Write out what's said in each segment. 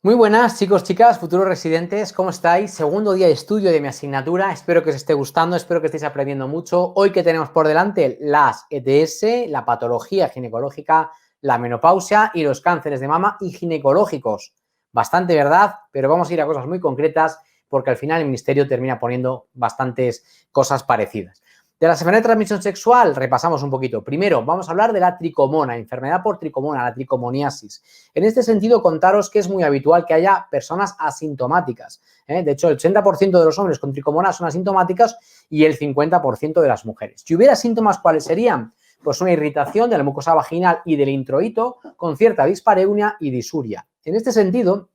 Muy buenas, chicos, chicas, futuros residentes, ¿cómo estáis? Segundo día de estudio de mi asignatura, espero que os esté gustando, espero que estéis aprendiendo mucho. Hoy que tenemos por delante las ETS, la patología ginecológica, la menopausia y los cánceres de mama y ginecológicos. Bastante verdad, pero vamos a ir a cosas muy concretas porque al final el ministerio termina poniendo bastantes cosas parecidas. De la enfermedad de transmisión sexual repasamos un poquito. Primero, vamos a hablar de la tricomona, enfermedad por tricomona, la tricomoniasis. En este sentido, contaros que es muy habitual que haya personas asintomáticas. De hecho, el 80% de los hombres con tricomona son asintomáticas y el 50% de las mujeres. Si hubiera síntomas, ¿cuáles serían? Pues una irritación de la mucosa vaginal y del introito con cierta dispareunia y disuria. En este sentido,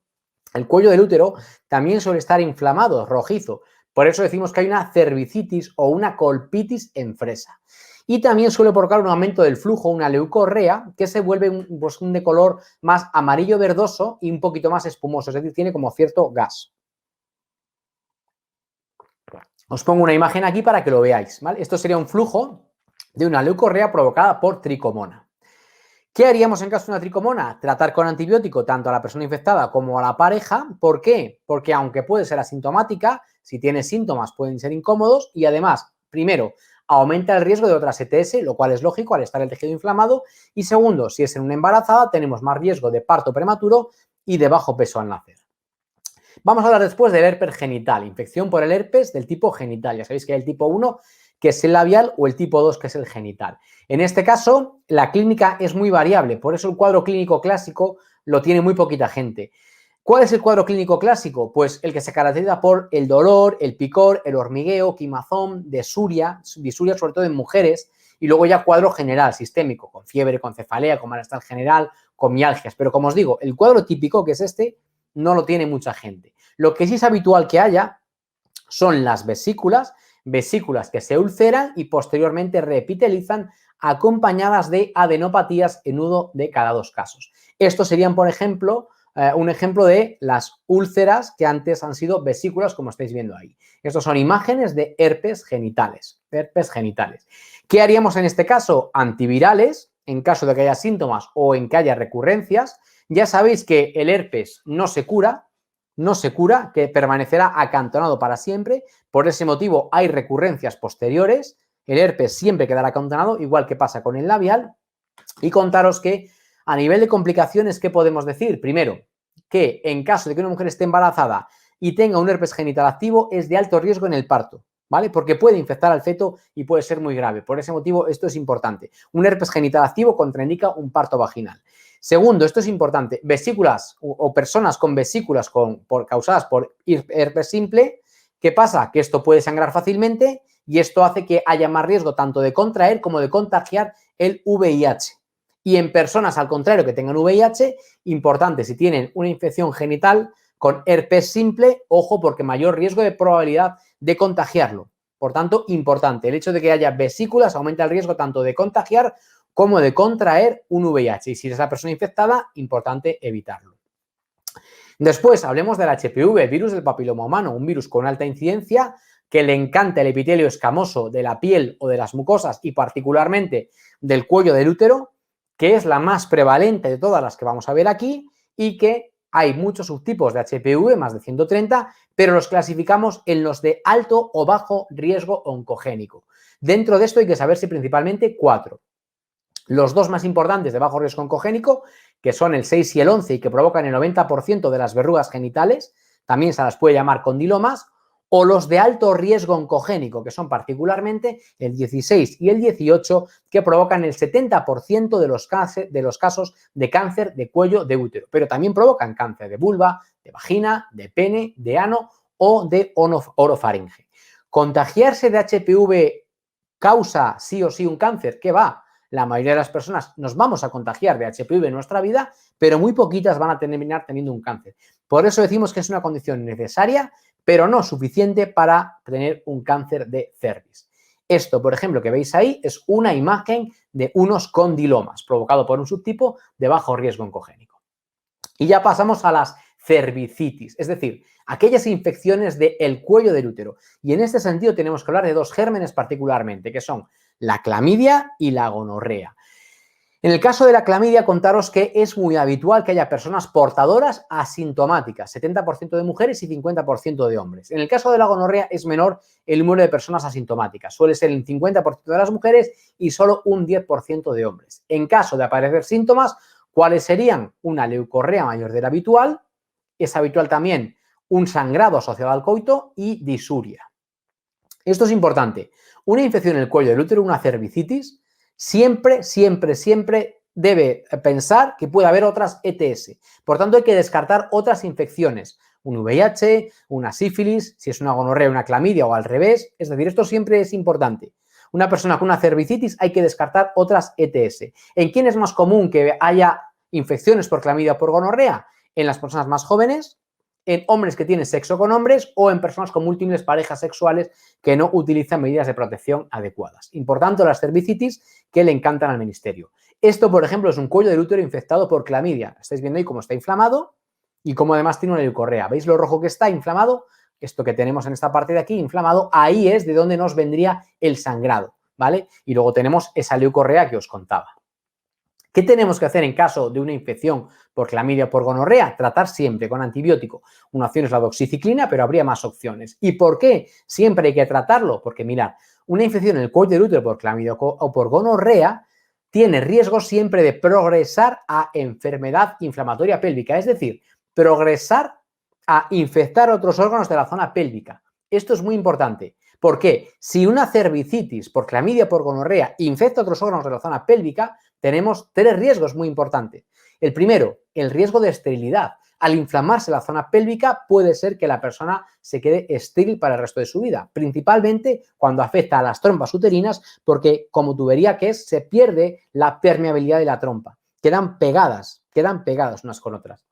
el cuello del útero también suele estar inflamado, rojizo. Por eso decimos que hay una cervicitis o una colpitis en fresa. Y también suele provocar un aumento del flujo, una leucorrea, que se vuelve un de color más amarillo verdoso y un poquito más espumoso, es decir, tiene como cierto gas. Os pongo una imagen aquí para que lo veáis, ¿vale? Esto sería un flujo de una leucorrea provocada por tricomona. ¿Qué haríamos en caso de una tricomona? Tratar con antibiótico tanto a la persona infectada como a la pareja. ¿Por qué? Porque aunque puede ser asintomática, si tiene síntomas pueden ser incómodos y además, primero, aumenta el riesgo de otras ETS, lo cual es lógico al estar el tejido inflamado. Y segundo, si es en una embarazada, tenemos más riesgo de parto prematuro y de bajo peso al nacer. Vamos a hablar después del herpes genital, infección por el herpes del tipo genital. Ya sabéis que hay el tipo 1, que es el labial, o el tipo 2, que es el genital. En este caso, la clínica es muy variable, por eso el cuadro clínico clásico lo tiene muy poquita gente. ¿Cuál es el cuadro clínico clásico? Pues el que se caracteriza por el dolor, el picor, el hormigueo, quimazón, disuria sobre todo en mujeres, y luego ya cuadro general, sistémico, con fiebre, con cefalea, con malestar general, con mialgias. Pero como os digo, el cuadro típico, que es este, no lo tiene mucha gente. Lo que sí es habitual que haya son las vesículas que se ulceran y posteriormente reepitelizan acompañadas de adenopatías en uno de cada 2 casos. Estos serían, por ejemplo, un ejemplo de las úlceras que antes han sido vesículas, como estáis viendo ahí. Estos son imágenes de herpes genitales. ¿Qué haríamos en este caso? Antivirales, en caso de que haya síntomas o en que haya recurrencias. Ya sabéis que el herpes no se cura, que permanecerá acantonado para siempre. Por ese motivo hay recurrencias posteriores. El herpes siempre quedará acantonado, igual que pasa con el labial. Y contaros que a nivel de complicaciones, ¿qué podemos decir? Primero, que en caso de que una mujer esté embarazada y tenga un herpes genital activo, es de alto riesgo en el parto, ¿vale? Porque puede infectar al feto y puede ser muy grave. Por ese motivo, esto es importante. Un herpes genital activo contraindica un parto vaginal. Segundo, esto es importante, vesículas o personas con vesículas causadas por herpes simple, ¿qué pasa? Que esto puede sangrar fácilmente y esto hace que haya más riesgo tanto de contraer como de contagiar el VIH. Y en personas, al contrario, que tengan VIH, importante, si tienen una infección genital con herpes simple, ojo, porque mayor riesgo de probabilidad de contagiarlo. Por tanto, importante, el hecho de que haya vesículas aumenta el riesgo tanto de contagiar como de contraer un VIH. Y si es la persona infectada, importante evitarlo. Después, hablemos del HPV, el virus del papiloma humano, un virus con alta incidencia que le encanta el epitelio escamoso de la piel o de las mucosas y particularmente del cuello del útero, que es la más prevalente de todas las que vamos a ver aquí y que hay muchos subtipos de HPV, más de 130, pero los clasificamos en los de alto o bajo riesgo oncogénico. Dentro de esto hay que saberse principalmente 4. Los 2 más importantes de bajo riesgo oncogénico, que son el 6 y el 11 y que provocan el 90% de las verrugas genitales, también se las puede llamar condilomas, o los de alto riesgo oncogénico, que son particularmente el 16 y el 18, que provocan el 70% de los casos de cáncer de cuello de útero, pero también provocan cáncer de vulva, de vagina, de pene, de ano o de orofaringe. ¿Contagiarse de HPV causa sí o sí un cáncer? ¿Qué va? La mayoría de las personas nos vamos a contagiar de HPV en nuestra vida, pero muy poquitas van a terminar teniendo un cáncer. Por eso decimos que es una condición necesaria, pero no suficiente para tener un cáncer de cervix. Esto, por ejemplo, que veis ahí, es una imagen de unos condilomas provocado por un subtipo de bajo riesgo oncogénico. Y ya pasamos a las cervicitis, es decir, aquellas infecciones del cuello del útero. Y en este sentido tenemos que hablar de 2 gérmenes particularmente, que son la clamidia y la gonorrea. En el caso de la clamidia, contaros que es muy habitual que haya personas portadoras asintomáticas, 70% de mujeres y 50% de hombres. En el caso de la gonorrea es menor el número de personas asintomáticas, suele ser el 50% de las mujeres y solo un 10% de hombres. En caso de aparecer síntomas, ¿cuáles serían? Una leucorrea mayor de la habitual, es habitual también un sangrado asociado al coito y disuria. Esto es importante. Una infección en el cuello del útero, una cervicitis, siempre debe pensar que puede haber otras ETS. Por tanto, hay que descartar otras infecciones. Un VIH, una sífilis, si es una gonorrea, una clamidia o al revés. Es decir, esto siempre es importante. Una persona con una cervicitis hay que descartar otras ETS. ¿En quién es más común que haya infecciones por clamidia o por gonorrea? En las personas más jóvenes, en hombres que tienen sexo con hombres o en personas con múltiples parejas sexuales que no utilizan medidas de protección adecuadas. Importante las cervicitis que le encantan al ministerio. Esto, por ejemplo, es un cuello del útero infectado por clamidia. Estáis viendo ahí cómo está inflamado y cómo además tiene una leucorrea. ¿Veis lo rojo que está inflamado? Esto que tenemos en esta parte de aquí inflamado, ahí es de donde nos vendría el sangrado, ¿vale? Y luego tenemos esa leucorrea que os contaba. ¿Qué tenemos que hacer en caso de una infección por clamidia o por gonorrea? Tratar siempre con antibiótico. Una opción es la doxiciclina, pero habría más opciones. ¿Y por qué siempre hay que tratarlo? Porque mirad, una infección en el cuello del útero por clamidia o por gonorrea tiene riesgo siempre de progresar a enfermedad inflamatoria pélvica, es decir, progresar a infectar otros órganos de la zona pélvica. Esto es muy importante. ¿Por qué? Si una cervicitis por clamidia o por gonorrea infecta otros órganos de la zona pélvica, tenemos tres riesgos muy importantes. El primero, el riesgo de esterilidad. Al inflamarse la zona pélvica puede ser que la persona se quede estéril para el resto de su vida, principalmente cuando afecta a las trompas uterinas porque como tubería que es, se pierde la permeabilidad de la trompa. Quedan pegadas unas con otras.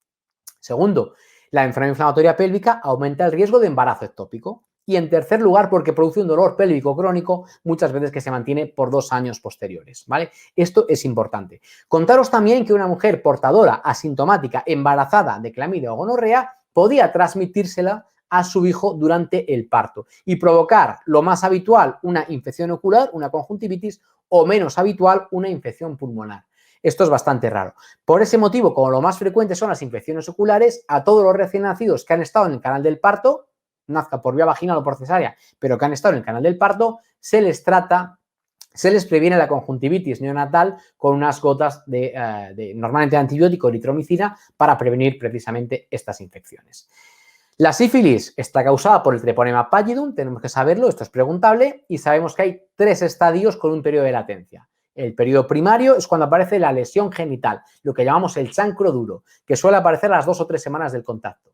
Segundo, la enfermedad inflamatoria pélvica aumenta el riesgo de embarazo ectópico. Y en tercer lugar, porque produce un dolor pélvico crónico, muchas veces que se mantiene por 2 años posteriores, ¿vale? Esto es importante. Contaros también que una mujer portadora, asintomática, embarazada de clamidia o gonorrea, podía transmitírsela a su hijo durante el parto y provocar lo más habitual una infección ocular, una conjuntivitis, o menos habitual una infección pulmonar. Esto es bastante raro. Por ese motivo, como lo más frecuente son las infecciones oculares, a todos los recién nacidos que han estado en el canal del parto, nazca por vía vaginal o por cesárea, pero que han estado en el canal del parto, se les previene la conjuntivitis neonatal con unas gotas normalmente de antibiótico eritromicina para prevenir precisamente estas infecciones. La sífilis está causada por el Treponema pallidum, tenemos que saberlo, esto es preguntable, y sabemos que hay 3 estadios con un periodo de latencia. El periodo primario es cuando aparece la lesión genital, lo que llamamos el chancro duro, que suele aparecer a las 2 o 3 semanas del contacto.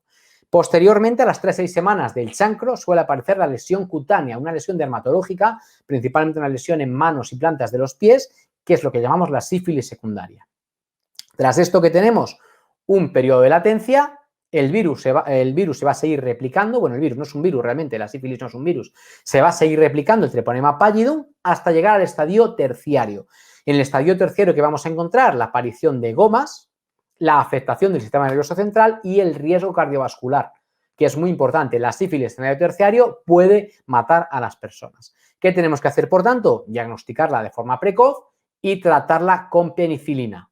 Posteriormente, a las 3-6 semanas del chancro, suele aparecer la lesión cutánea, una lesión dermatológica, principalmente una lesión en manos y plantas de los pies, que es lo que llamamos la sífilis secundaria. Tras esto que tenemos un periodo de latencia, el virus se va a seguir replicando, bueno, el virus no es un virus realmente, la sífilis no es un virus, se va a seguir replicando el Treponema pallidum hasta llegar al estadio terciario. En el estadio terciario que vamos a encontrar la aparición de gomas, la afectación del sistema nervioso central y el riesgo cardiovascular, que es muy importante. La sífilis en el terciario puede matar a las personas. ¿Qué tenemos que hacer, por tanto? Diagnosticarla de forma precoz y tratarla con penicilina.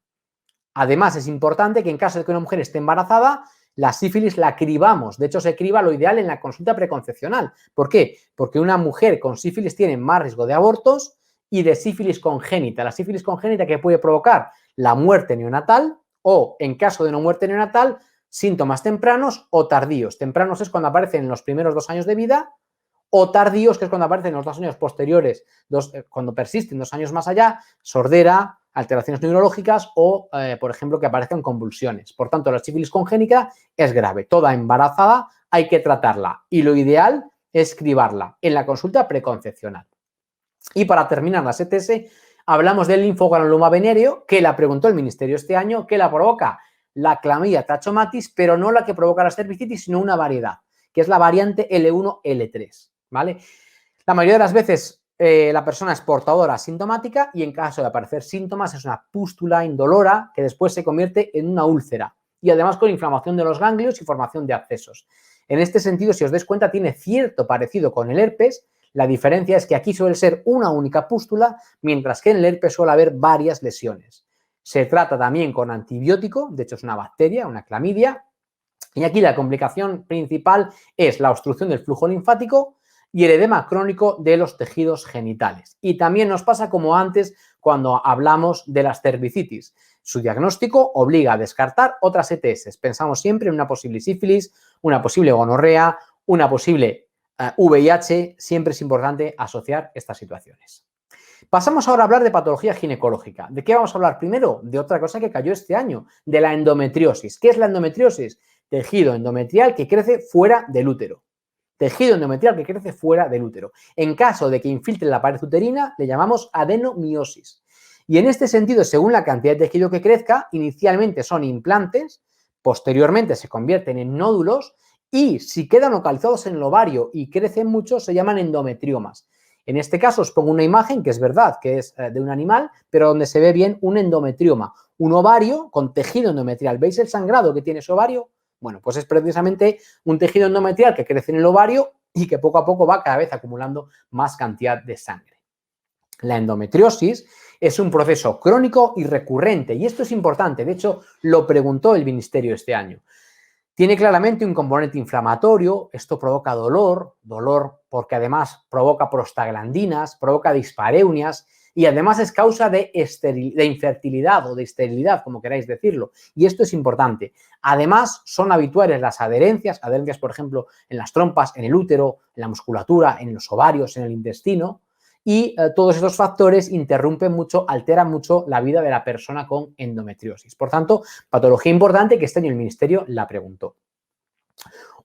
Además, es importante que en caso de que una mujer esté embarazada, la sífilis la cribamos. De hecho, se criba lo ideal en la consulta preconcepcional. ¿Por qué? Porque una mujer con sífilis tiene más riesgo de abortos y de sífilis congénita. La sífilis congénita que puede provocar la muerte neonatal o, en caso de no muerte neonatal, síntomas tempranos o tardíos. Tempranos es cuando aparecen en los primeros 2 años de vida o tardíos, que es cuando aparecen en los 2 años posteriores, cuando persisten 2 años más allá, sordera, alteraciones neurológicas o, por ejemplo, que aparezcan convulsiones. Por tanto, la sífilis congénita es grave. Toda embarazada hay que tratarla y lo ideal es cribarla en la consulta preconcepcional. Y para terminar las ETS, hablamos del linfogranuloma venéreo, que la preguntó el ministerio este año, que la provoca la clamidia trachomatis, pero no la que provoca la cervicitis, sino una variedad, que es la variante L1-L3, ¿vale? La mayoría de las veces la persona es portadora asintomática y en caso de aparecer síntomas es una pústula indolora que después se convierte en una úlcera y además con inflamación de los ganglios y formación de abscesos. En este sentido, si os dais cuenta, tiene cierto parecido con el herpes. La diferencia es que aquí suele ser una única pústula, mientras que en el herpes suele haber varias lesiones. Se trata también con antibiótico, de hecho es una bacteria, una clamidia. Y aquí la complicación principal es la obstrucción del flujo linfático y el edema crónico de los tejidos genitales. Y también nos pasa como antes cuando hablamos de las cervicitis. Su diagnóstico obliga a descartar otras ETS. Pensamos siempre en una posible sífilis, una posible gonorrea, una posible VIH. Siempre es importante asociar estas situaciones. Pasamos ahora a hablar de patología ginecológica. ¿De qué vamos a hablar primero? De otra cosa que cayó este año, de la endometriosis. ¿Qué es la endometriosis? Tejido endometrial que crece fuera del útero. Tejido endometrial que crece fuera del útero. En caso de que infiltre la pared uterina, le llamamos adenomiosis. Y en este sentido, según la cantidad de tejido que crezca, inicialmente son implantes, posteriormente se convierten en nódulos y si quedan localizados en el ovario y crecen mucho, se llaman endometriomas. En este caso os pongo una imagen que es verdad que es de un animal, pero donde se ve bien un endometrioma, un ovario con tejido endometrial. ¿Veis el sangrado que tiene ese ovario? Bueno, pues es precisamente un tejido endometrial que crece en el ovario y que poco a poco va cada vez acumulando más cantidad de sangre. La endometriosis es un proceso crónico y recurrente y esto es importante, de hecho lo preguntó el Ministerio este año. Tiene claramente un componente inflamatorio, esto provoca dolor porque además provoca prostaglandinas, provoca dispareunias y además es causa de infertilidad o de esterilidad, como queráis decirlo. Y esto es importante. Además, son habituales las adherencias por ejemplo, en las trompas, en el útero, en la musculatura, en los ovarios, en el intestino. Y todos estos factores interrumpen mucho, alteran mucho la vida de la persona con endometriosis. Por tanto, patología importante que este año el Ministerio la preguntó.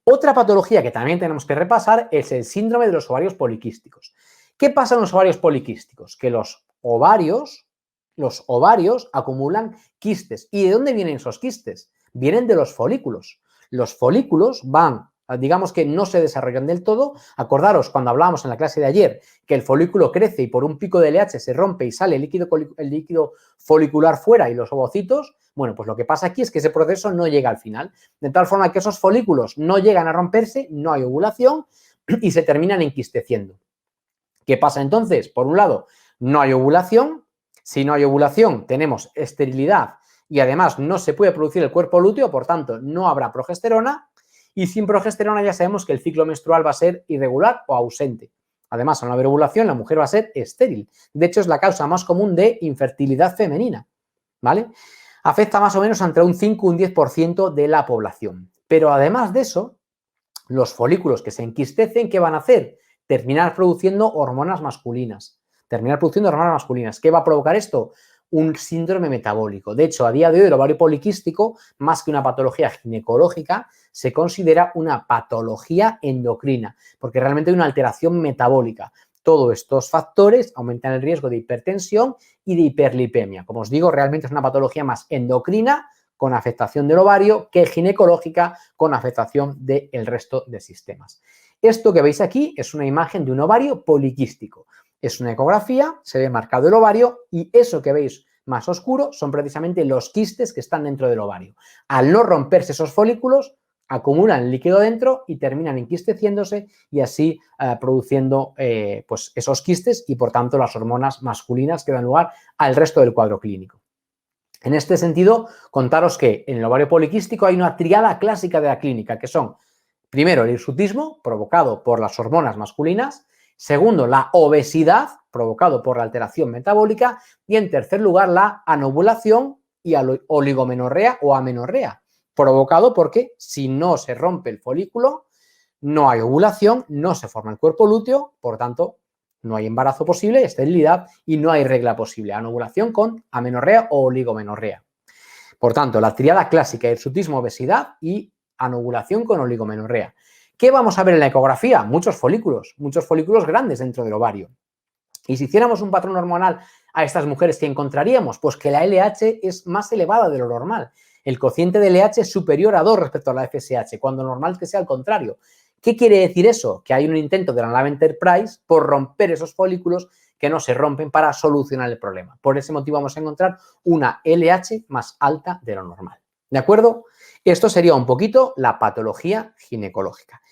Otra patología que también tenemos que repasar es el síndrome de los ovarios poliquísticos. ¿Qué pasa en los ovarios poliquísticos? Que los ovarios acumulan quistes. ¿Y de dónde vienen esos quistes? Vienen de los folículos. Los folículos digamos que no se desarrollan del todo. Acordaros cuando hablábamos en la clase de ayer que el folículo crece y por un pico de LH se rompe y sale el líquido folicular fuera y los ovocitos. Bueno, pues lo que pasa aquí es que ese proceso no llega al final. De tal forma que esos folículos no llegan a romperse, no hay ovulación y se terminan enquisteciendo. ¿Qué pasa entonces? Por un lado, no hay ovulación. Si no hay ovulación, tenemos esterilidad y además no se puede producir el cuerpo lúteo, por tanto, no habrá progesterona. Y sin progesterona ya sabemos que el ciclo menstrual va a ser irregular o ausente. Además, al no haber ovulación, la mujer va a ser estéril. De hecho, es la causa más común de infertilidad femenina, ¿vale? Afecta más o menos entre un 5 y un 10% de la población. Pero además de eso, los folículos que se enquistecen, ¿qué van a hacer? Terminar produciendo hormonas masculinas. ¿Qué va a provocar esto? Un síndrome metabólico. De hecho, a día de hoy el ovario poliquístico, más que una patología ginecológica, se considera una patología endocrina, porque realmente hay una alteración metabólica. Todos estos factores aumentan el riesgo de hipertensión y de hiperlipemia. Como os digo, realmente es una patología más endocrina con afectación del ovario que ginecológica con afectación del resto de sistemas. Esto que veis aquí es una imagen de un ovario poliquístico. Es una ecografía, se ve marcado el ovario y eso que veis más oscuro son precisamente los quistes que están dentro del ovario. Al no romperse esos folículos, acumulan líquido dentro y terminan enquisteciéndose y así produciendo pues esos quistes y por tanto las hormonas masculinas que dan lugar al resto del cuadro clínico. En este sentido, contaros que en el ovario poliquístico hay una triada clásica de la clínica que son, primero, el hirsutismo provocado por las hormonas masculinas, segundo, la obesidad provocado por la alteración metabólica y en tercer lugar, la anovulación y oligomenorrea o amenorrea, provocado porque si no se rompe el folículo, no hay ovulación, no se forma el cuerpo lúteo, por tanto, no hay embarazo posible, esterilidad y no hay regla posible. Anovulación con amenorrea o oligomenorrea. Por tanto, la tríada clásica, hirsutismo, obesidad y anovulación con oligomenorrea. ¿Qué vamos a ver en la ecografía? Muchos folículos grandes dentro del ovario. Y si hiciéramos un patrón hormonal a estas mujeres, ¿qué encontraríamos? Pues que la LH es más elevada de lo normal. El cociente de LH es superior a 2 respecto a la FSH, cuando normal es que sea al contrario. ¿Qué quiere decir eso? Que hay un intento de la nave Enterprise por romper esos folículos que no se rompen para solucionar el problema. Por ese motivo vamos a encontrar una LH más alta de lo normal. ¿De acuerdo? Esto sería un poquito la patología ginecológica.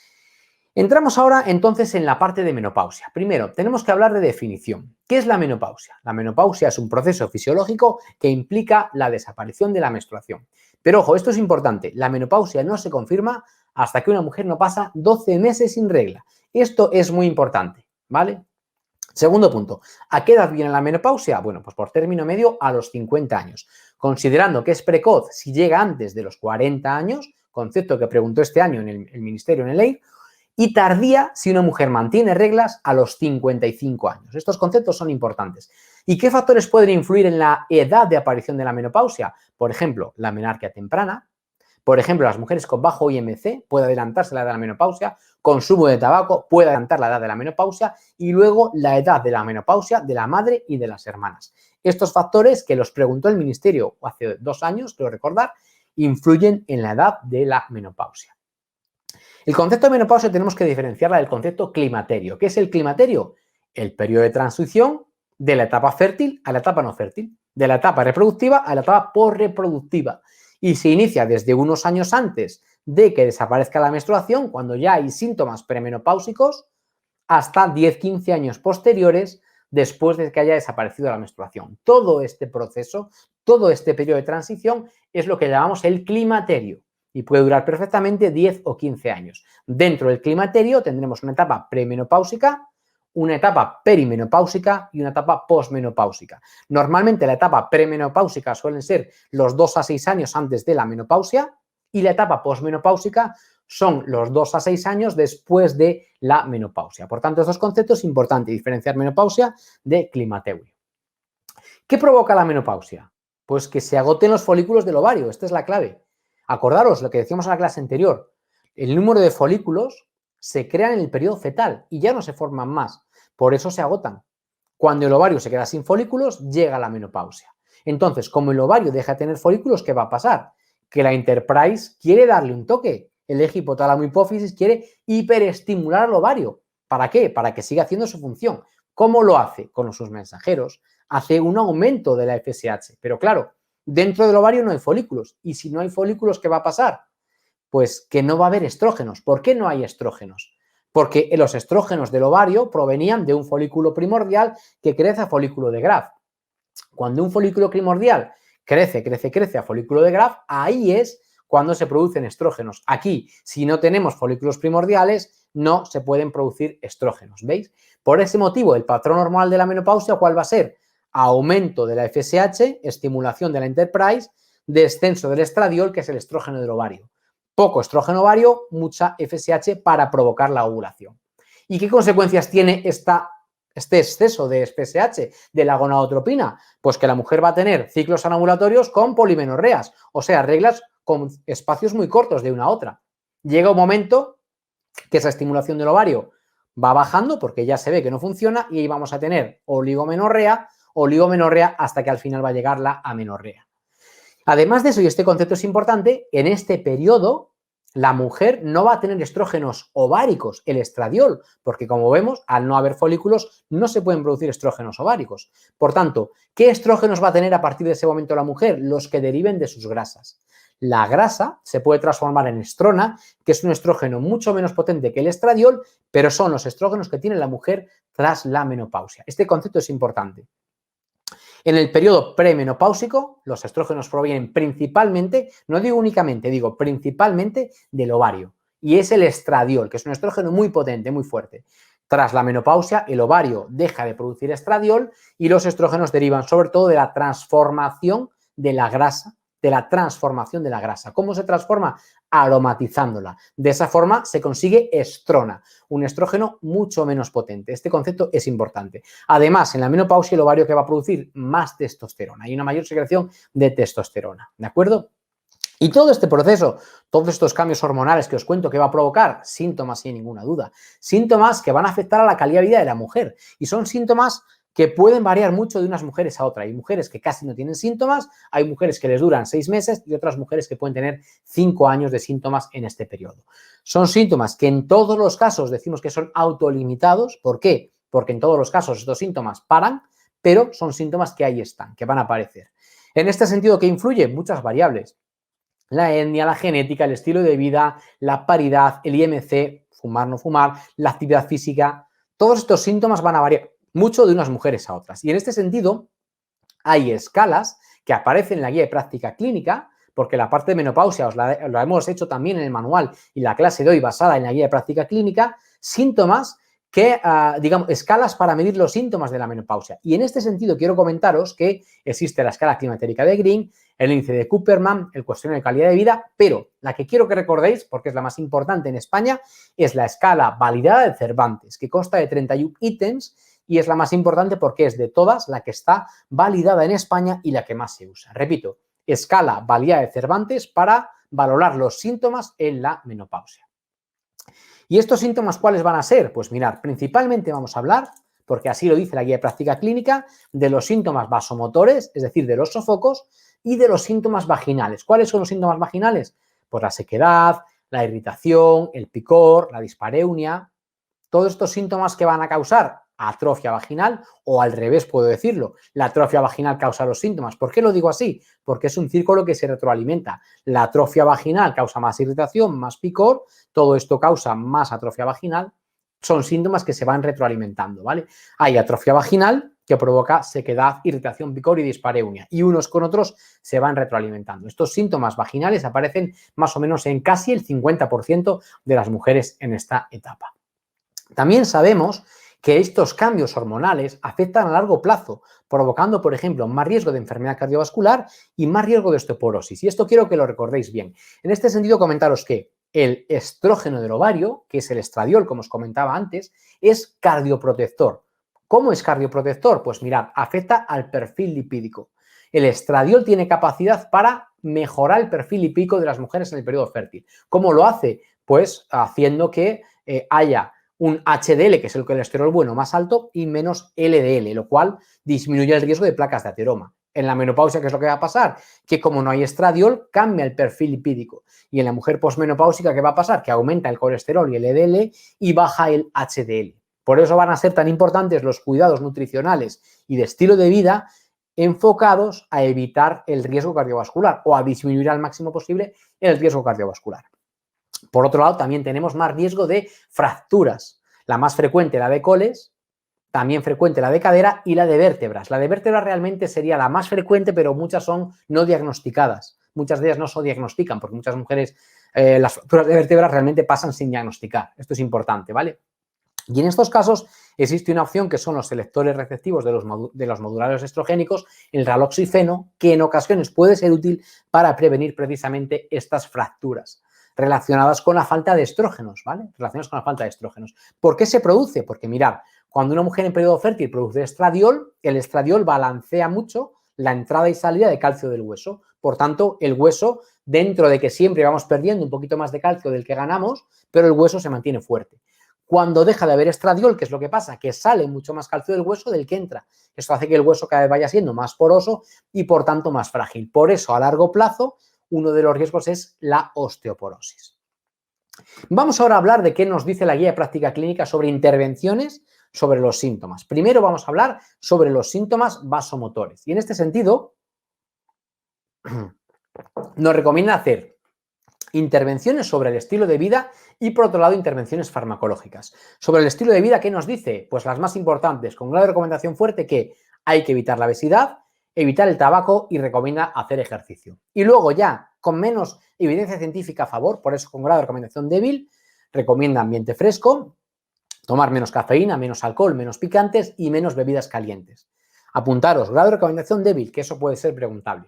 Entramos ahora entonces en la parte de menopausia. Primero, tenemos que hablar de definición. ¿Qué es la menopausia? La menopausia es un proceso fisiológico que implica la desaparición de la menstruación. Pero ojo, esto es importante, la menopausia no se confirma hasta que una mujer no pasa 12 meses sin regla. Esto es muy importante, ¿vale? Segundo punto, ¿a qué edad viene la menopausia? Bueno, pues por término medio a los 50 años. Considerando que es precoz si llega antes de los 40 años, concepto que preguntó este año en el Ministerio en el EIR, y tardía si una mujer mantiene reglas a los 55 años. Estos conceptos son importantes. ¿Y qué factores pueden influir en la edad de aparición de la menopausia? Por ejemplo, la menarquia temprana. Por ejemplo, las mujeres con bajo IMC puede adelantarse la edad de la menopausia, consumo de tabaco puede adelantar la edad de la menopausia y luego la edad de la menopausia de la madre y de las hermanas. Estos factores que los preguntó el Ministerio hace 2 años, creo recordar, influyen en la edad de la menopausia. El concepto de menopausia tenemos que diferenciarla del concepto climaterio. ¿Qué es el climaterio? El periodo de transición de la etapa fértil a la etapa no fértil, de la etapa reproductiva a la etapa posreproductiva. Y se inicia desde unos años antes de que desaparezca la menstruación, cuando ya hay síntomas premenopáusicos, hasta 10-15 años posteriores después de que haya desaparecido la menstruación. Todo este proceso, todo este periodo de transición es lo que llamamos el climaterio y puede durar perfectamente 10 o 15 años. Dentro del climaterio tendremos una etapa premenopáusica, una etapa perimenopáusica y una etapa posmenopáusica. Normalmente la etapa premenopáusica suelen ser los 2 a 6 años antes de la menopausia y la etapa posmenopáusica son los 2 a 6 años después de la menopausia. Por tanto, estos conceptos es importante diferenciar menopausia de climaterio. ¿Qué provoca la menopausia? Pues que se agoten los folículos del ovario, esta es la clave. Acordaros lo que decíamos en la clase anterior, el número de folículos se crean en el periodo fetal y ya no se forman más, por eso se agotan. Cuando el ovario se queda sin folículos, llega la menopausia. Entonces, como el ovario deja de tener folículos, ¿qué va a pasar? Que la Enterprise quiere darle un toque. El eje hipotálamo hipófisis quiere hiperestimular al ovario. ¿Para qué? Para que siga haciendo su función. ¿Cómo lo hace? Con sus mensajeros. Hace un aumento de la FSH. Pero claro, dentro del ovario no hay folículos. Y si no hay folículos, ¿qué va a pasar? Pues que no va a haber estrógenos. ¿Por qué no hay estrógenos? Porque los estrógenos del ovario provenían de un folículo primordial que crece a folículo de Graf. Cuando un folículo primordial crece a folículo de Graf, ahí es cuando se producen estrógenos. Aquí, si no tenemos folículos primordiales, no se pueden producir estrógenos, ¿veis? Por ese motivo, el patrón hormonal de la menopausia, ¿cuál va a ser? Aumento de la FSH, estimulación de la Enterprise, descenso del estradiol, que es el estrógeno del ovario. Poco estrógeno ovario, mucha FSH para provocar la ovulación. ¿Y qué consecuencias tiene este exceso de FSH, de la gonadotropina? Pues que la mujer va a tener ciclos anovulatorios con polimenorreas, o sea, reglas con espacios muy cortos de una a otra. Llega un momento que esa estimulación del ovario va bajando porque ya se ve que no funciona y ahí vamos a tener oligomenorrea hasta que al final va a llegar la amenorrea. Además de eso, y este concepto es importante, en este periodo la mujer no va a tener estrógenos ováricos, el estradiol, porque como vemos, al no haber folículos no se pueden producir estrógenos ováricos. Por tanto, ¿qué estrógenos va a tener a partir de ese momento la mujer? Los que deriven de sus grasas. La grasa se puede transformar en estrona, que es un estrógeno mucho menos potente que el estradiol, pero son los estrógenos que tiene la mujer tras la menopausia. Este concepto es importante. En el periodo premenopáusico, los estrógenos provienen principalmente, no digo únicamente, digo principalmente del ovario. Y es el estradiol, que es un estrógeno muy potente, muy fuerte. Tras la menopausia, el ovario deja de producir estradiol y los estrógenos derivan sobre todo de la transformación de la grasa, ¿Cómo se transforma? Aromatizándola. De esa forma se consigue estrona, un estrógeno mucho menos potente. Este concepto es importante. Además, en la menopausia el ovario que va a producir más testosterona. Hay una mayor secreción de testosterona, ¿de acuerdo? Y todo este proceso, todos estos cambios hormonales que os cuento que va a provocar síntomas sin ninguna duda, síntomas que van a afectar a la calidad de vida de la mujer y son síntomas que pueden variar mucho de unas mujeres a otras. Hay mujeres que casi no tienen síntomas, hay mujeres que les duran 6 meses y otras mujeres que pueden tener 5 años de síntomas en este periodo. Son síntomas que en todos los casos decimos que son autolimitados. ¿Por qué? Porque en todos los casos estos síntomas paran, pero son síntomas que ahí están, que van a aparecer. En este sentido, ¿qué influye? Muchas variables. La etnia, la genética, el estilo de vida, la paridad, el IMC, fumar, no fumar, la actividad física. Todos estos síntomas van a variar mucho de unas mujeres a otras. Y en este sentido, hay escalas que aparecen en la guía de práctica clínica, porque la parte de menopausia la hemos hecho también en el manual y la clase de hoy basada en la guía de práctica clínica, síntomas que, digamos, escalas para medir los síntomas de la menopausia. Y en este sentido quiero comentaros que existe la escala climatérica de Green, el índice de Cooperman, el cuestionario de calidad de vida, pero la que quiero que recordéis, porque es la más importante en España, es la escala validada de Cervantes, que consta de 31 ítems y es la más importante porque es de todas la que está validada en España y la que más se usa. Repito, escala validada de Cervantes para valorar los síntomas en la menopausia. ¿Y estos síntomas cuáles van a ser? Pues mirad, principalmente vamos a hablar, porque así lo dice la guía de práctica clínica, de los síntomas vasomotores, es decir, de los sofocos, y de los síntomas vaginales. ¿Cuáles son los síntomas vaginales? Pues la sequedad, la irritación, el picor, la dispareunia, todos estos síntomas que van a causar atrofia vaginal, o al revés puedo decirlo, la atrofia vaginal causa los síntomas. ¿Por qué lo digo así? Porque es un círculo que se retroalimenta. La atrofia vaginal causa más irritación, más picor, todo esto causa más atrofia vaginal, son síntomas que se van retroalimentando, ¿vale? Hay atrofia vaginal que provoca sequedad, irritación, picor y dispareunia, y unos con otros se van retroalimentando. Estos síntomas vaginales aparecen más o menos en casi el 50% de las mujeres en esta etapa. También sabemos que estos cambios hormonales afectan a largo plazo, provocando, por ejemplo, más riesgo de enfermedad cardiovascular y más riesgo de osteoporosis. Y esto quiero que lo recordéis bien. En este sentido, comentaros que el estrógeno del ovario, que es el estradiol, como os comentaba antes, es cardioprotector. ¿Cómo es cardioprotector? Pues mirad, afecta al perfil lipídico. El estradiol tiene capacidad para mejorar el perfil lipídico de las mujeres en el periodo fértil. ¿Cómo lo hace? Pues haciendo que haya un HDL, que es el colesterol bueno más alto, y menos LDL, lo cual disminuye el riesgo de placas de ateroma. En la menopausia, ¿qué es lo que va a pasar? Que como no hay estradiol, cambia el perfil lipídico. Y en la mujer posmenopáusica, ¿qué va a pasar? Que aumenta el colesterol y el LDL y baja el HDL. Por eso van a ser tan importantes los cuidados nutricionales y de estilo de vida enfocados a evitar el riesgo cardiovascular o a disminuir al máximo posible el riesgo cardiovascular. Por otro lado, también tenemos más riesgo de fracturas. La más frecuente, la de coles, también frecuente la de cadera y la de vértebras. La de vértebras realmente sería la más frecuente, pero muchas son no diagnosticadas. Muchas de ellas no se diagnostican, porque muchas mujeres las fracturas de vértebras realmente pasan sin diagnosticar. Esto es importante, ¿vale? Y en estos casos existe una opción que son los selectores receptivos de los modulares estrogénicos, el raloxifeno, que en ocasiones puede ser útil para prevenir precisamente estas fracturas relacionadas con la falta de estrógenos, ¿vale? Relacionadas con la falta de estrógenos. ¿Por qué se produce? Porque mirad, cuando una mujer en periodo fértil produce estradiol, el estradiol balancea mucho la entrada y salida de calcio del hueso. Por tanto, el hueso, dentro de que siempre vamos perdiendo un poquito más de calcio del que ganamos, pero el hueso se mantiene fuerte. Cuando deja de haber estradiol, ¿qué es lo que pasa? Que sale mucho más calcio del hueso del que entra. Esto hace que el hueso cada vez vaya siendo más poroso y, por tanto, más frágil. Por eso, a largo plazo, uno de los riesgos es la osteoporosis. Vamos ahora a hablar de qué nos dice la guía de práctica clínica sobre intervenciones sobre los síntomas. Primero vamos a hablar sobre los síntomas vasomotores. Y en este sentido, nos recomienda hacer intervenciones sobre el estilo de vida y, por otro lado, intervenciones farmacológicas. Sobre el estilo de vida, ¿qué nos dice? Pues las más importantes, con grado de recomendación fuerte, que hay que evitar la obesidad, evitar el tabaco y recomienda hacer ejercicio. Y luego ya, con menos evidencia científica a favor, por eso con grado de recomendación débil, recomienda ambiente fresco, tomar menos cafeína, menos alcohol, menos picantes y menos bebidas calientes. Apuntaros, grado de recomendación débil, que eso puede ser preguntable.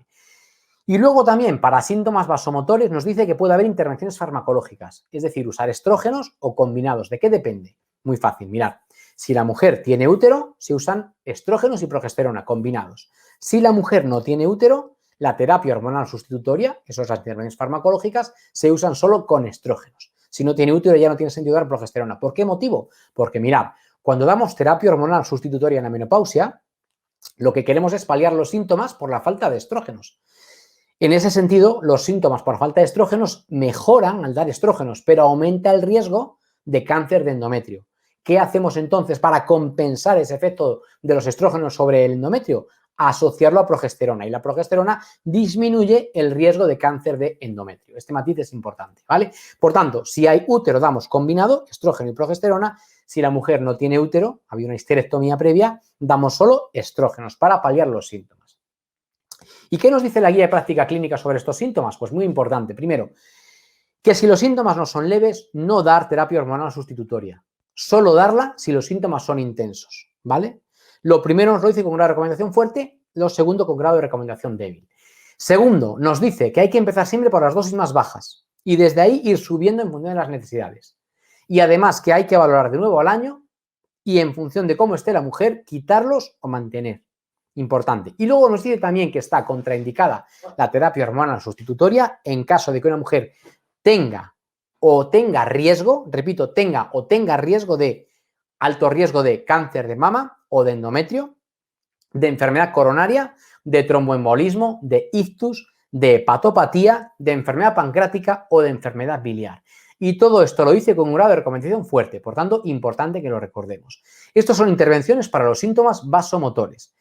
Y luego también, para síntomas vasomotores, nos dice que puede haber intervenciones farmacológicas, es decir, usar estrógenos o combinados. ¿De qué depende? Muy fácil, mirad. Si la mujer tiene útero, se usan estrógenos y progesterona combinados. Si la mujer no tiene útero, la terapia hormonal sustitutoria, eso es las intervenciones farmacológicas, se usan solo con estrógenos. Si no tiene útero, ya no tiene sentido dar progesterona. ¿Por qué motivo? Porque mirad, cuando damos terapia hormonal sustitutoria en la menopausia, lo que queremos es paliar los síntomas por la falta de estrógenos. En ese sentido, los síntomas por falta de estrógenos mejoran al dar estrógenos, pero aumenta el riesgo de cáncer de endometrio. ¿Qué hacemos entonces para compensar ese efecto de los estrógenos sobre el endometrio? asociarlo a progesterona y la progesterona disminuye el riesgo de cáncer de endometrio. Este matiz es importante, ¿vale? Por tanto, si hay útero, damos combinado, estrógeno y progesterona. Si la mujer no tiene útero, había una histerectomía previa, damos solo estrógenos para paliar los síntomas. ¿Y qué nos dice la guía de práctica clínica sobre estos síntomas? Pues muy importante. Primero, que si los síntomas no son leves, no dar terapia hormonal sustitutoria. Solo darla si los síntomas son intensos, ¿vale? Lo primero nos lo dice con grado de recomendación fuerte, lo segundo con grado de recomendación débil. Segundo, nos dice que hay que empezar siempre por las dosis más bajas y desde ahí ir subiendo en función de las necesidades. Y además que hay que valorar de nuevo al año y en función de cómo esté la mujer, quitarlos o mantener. Importante. Y luego nos dice también que está contraindicada la terapia hormonal sustitutoria en caso de que una mujer tenga riesgo, repito, tenga alto riesgo de cáncer de mama o de endometrio, de enfermedad coronaria, de tromboembolismo, de ictus, de hepatopatía, de enfermedad pancreática o de enfermedad biliar. Y todo esto lo dice con un grado de recomendación fuerte, por tanto, importante que lo recordemos. Estos son intervenciones para los síntomas vasomotores.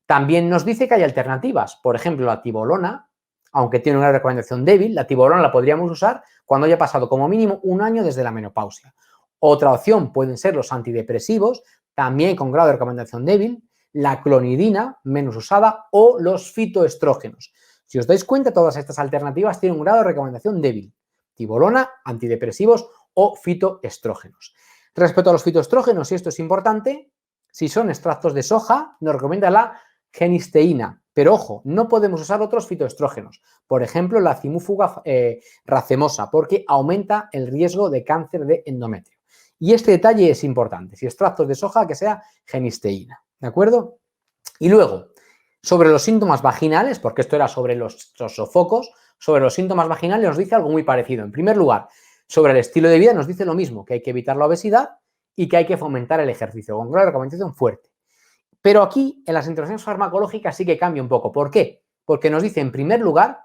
También nos dice que hay alternativas, por ejemplo, la tibolona, aunque tiene una recomendación débil, la tibolona la podríamos usar cuando haya pasado como mínimo un año desde la menopausia. Otra opción pueden ser los antidepresivos, también con grado de recomendación débil, la clonidina, menos usada, o los fitoestrógenos. Si os dais cuenta, todas estas alternativas tienen un grado de recomendación débil. Tibolona, antidepresivos o fitoestrógenos. Respecto a los fitoestrógenos, y esto es importante, si son extractos de soja, nos recomienda la genisteína. Pero ojo, no podemos usar otros fitoestrógenos. Por ejemplo, la cimúfuga racemosa, porque aumenta el riesgo de cáncer de endometrio. Y este detalle es importante. Si extractos de soja, que sea genisteína. ¿De acuerdo? Y luego, sobre los síntomas vaginales, porque esto era sobre los sofocos, sobre los síntomas vaginales nos dice algo muy parecido. En primer lugar, sobre el estilo de vida nos dice lo mismo, que hay que evitar la obesidad y que hay que fomentar el ejercicio, con una recomendación fuerte. Pero aquí, en las intervenciones farmacológicas sí que cambia un poco. ¿Por qué? Porque nos dice, en primer lugar,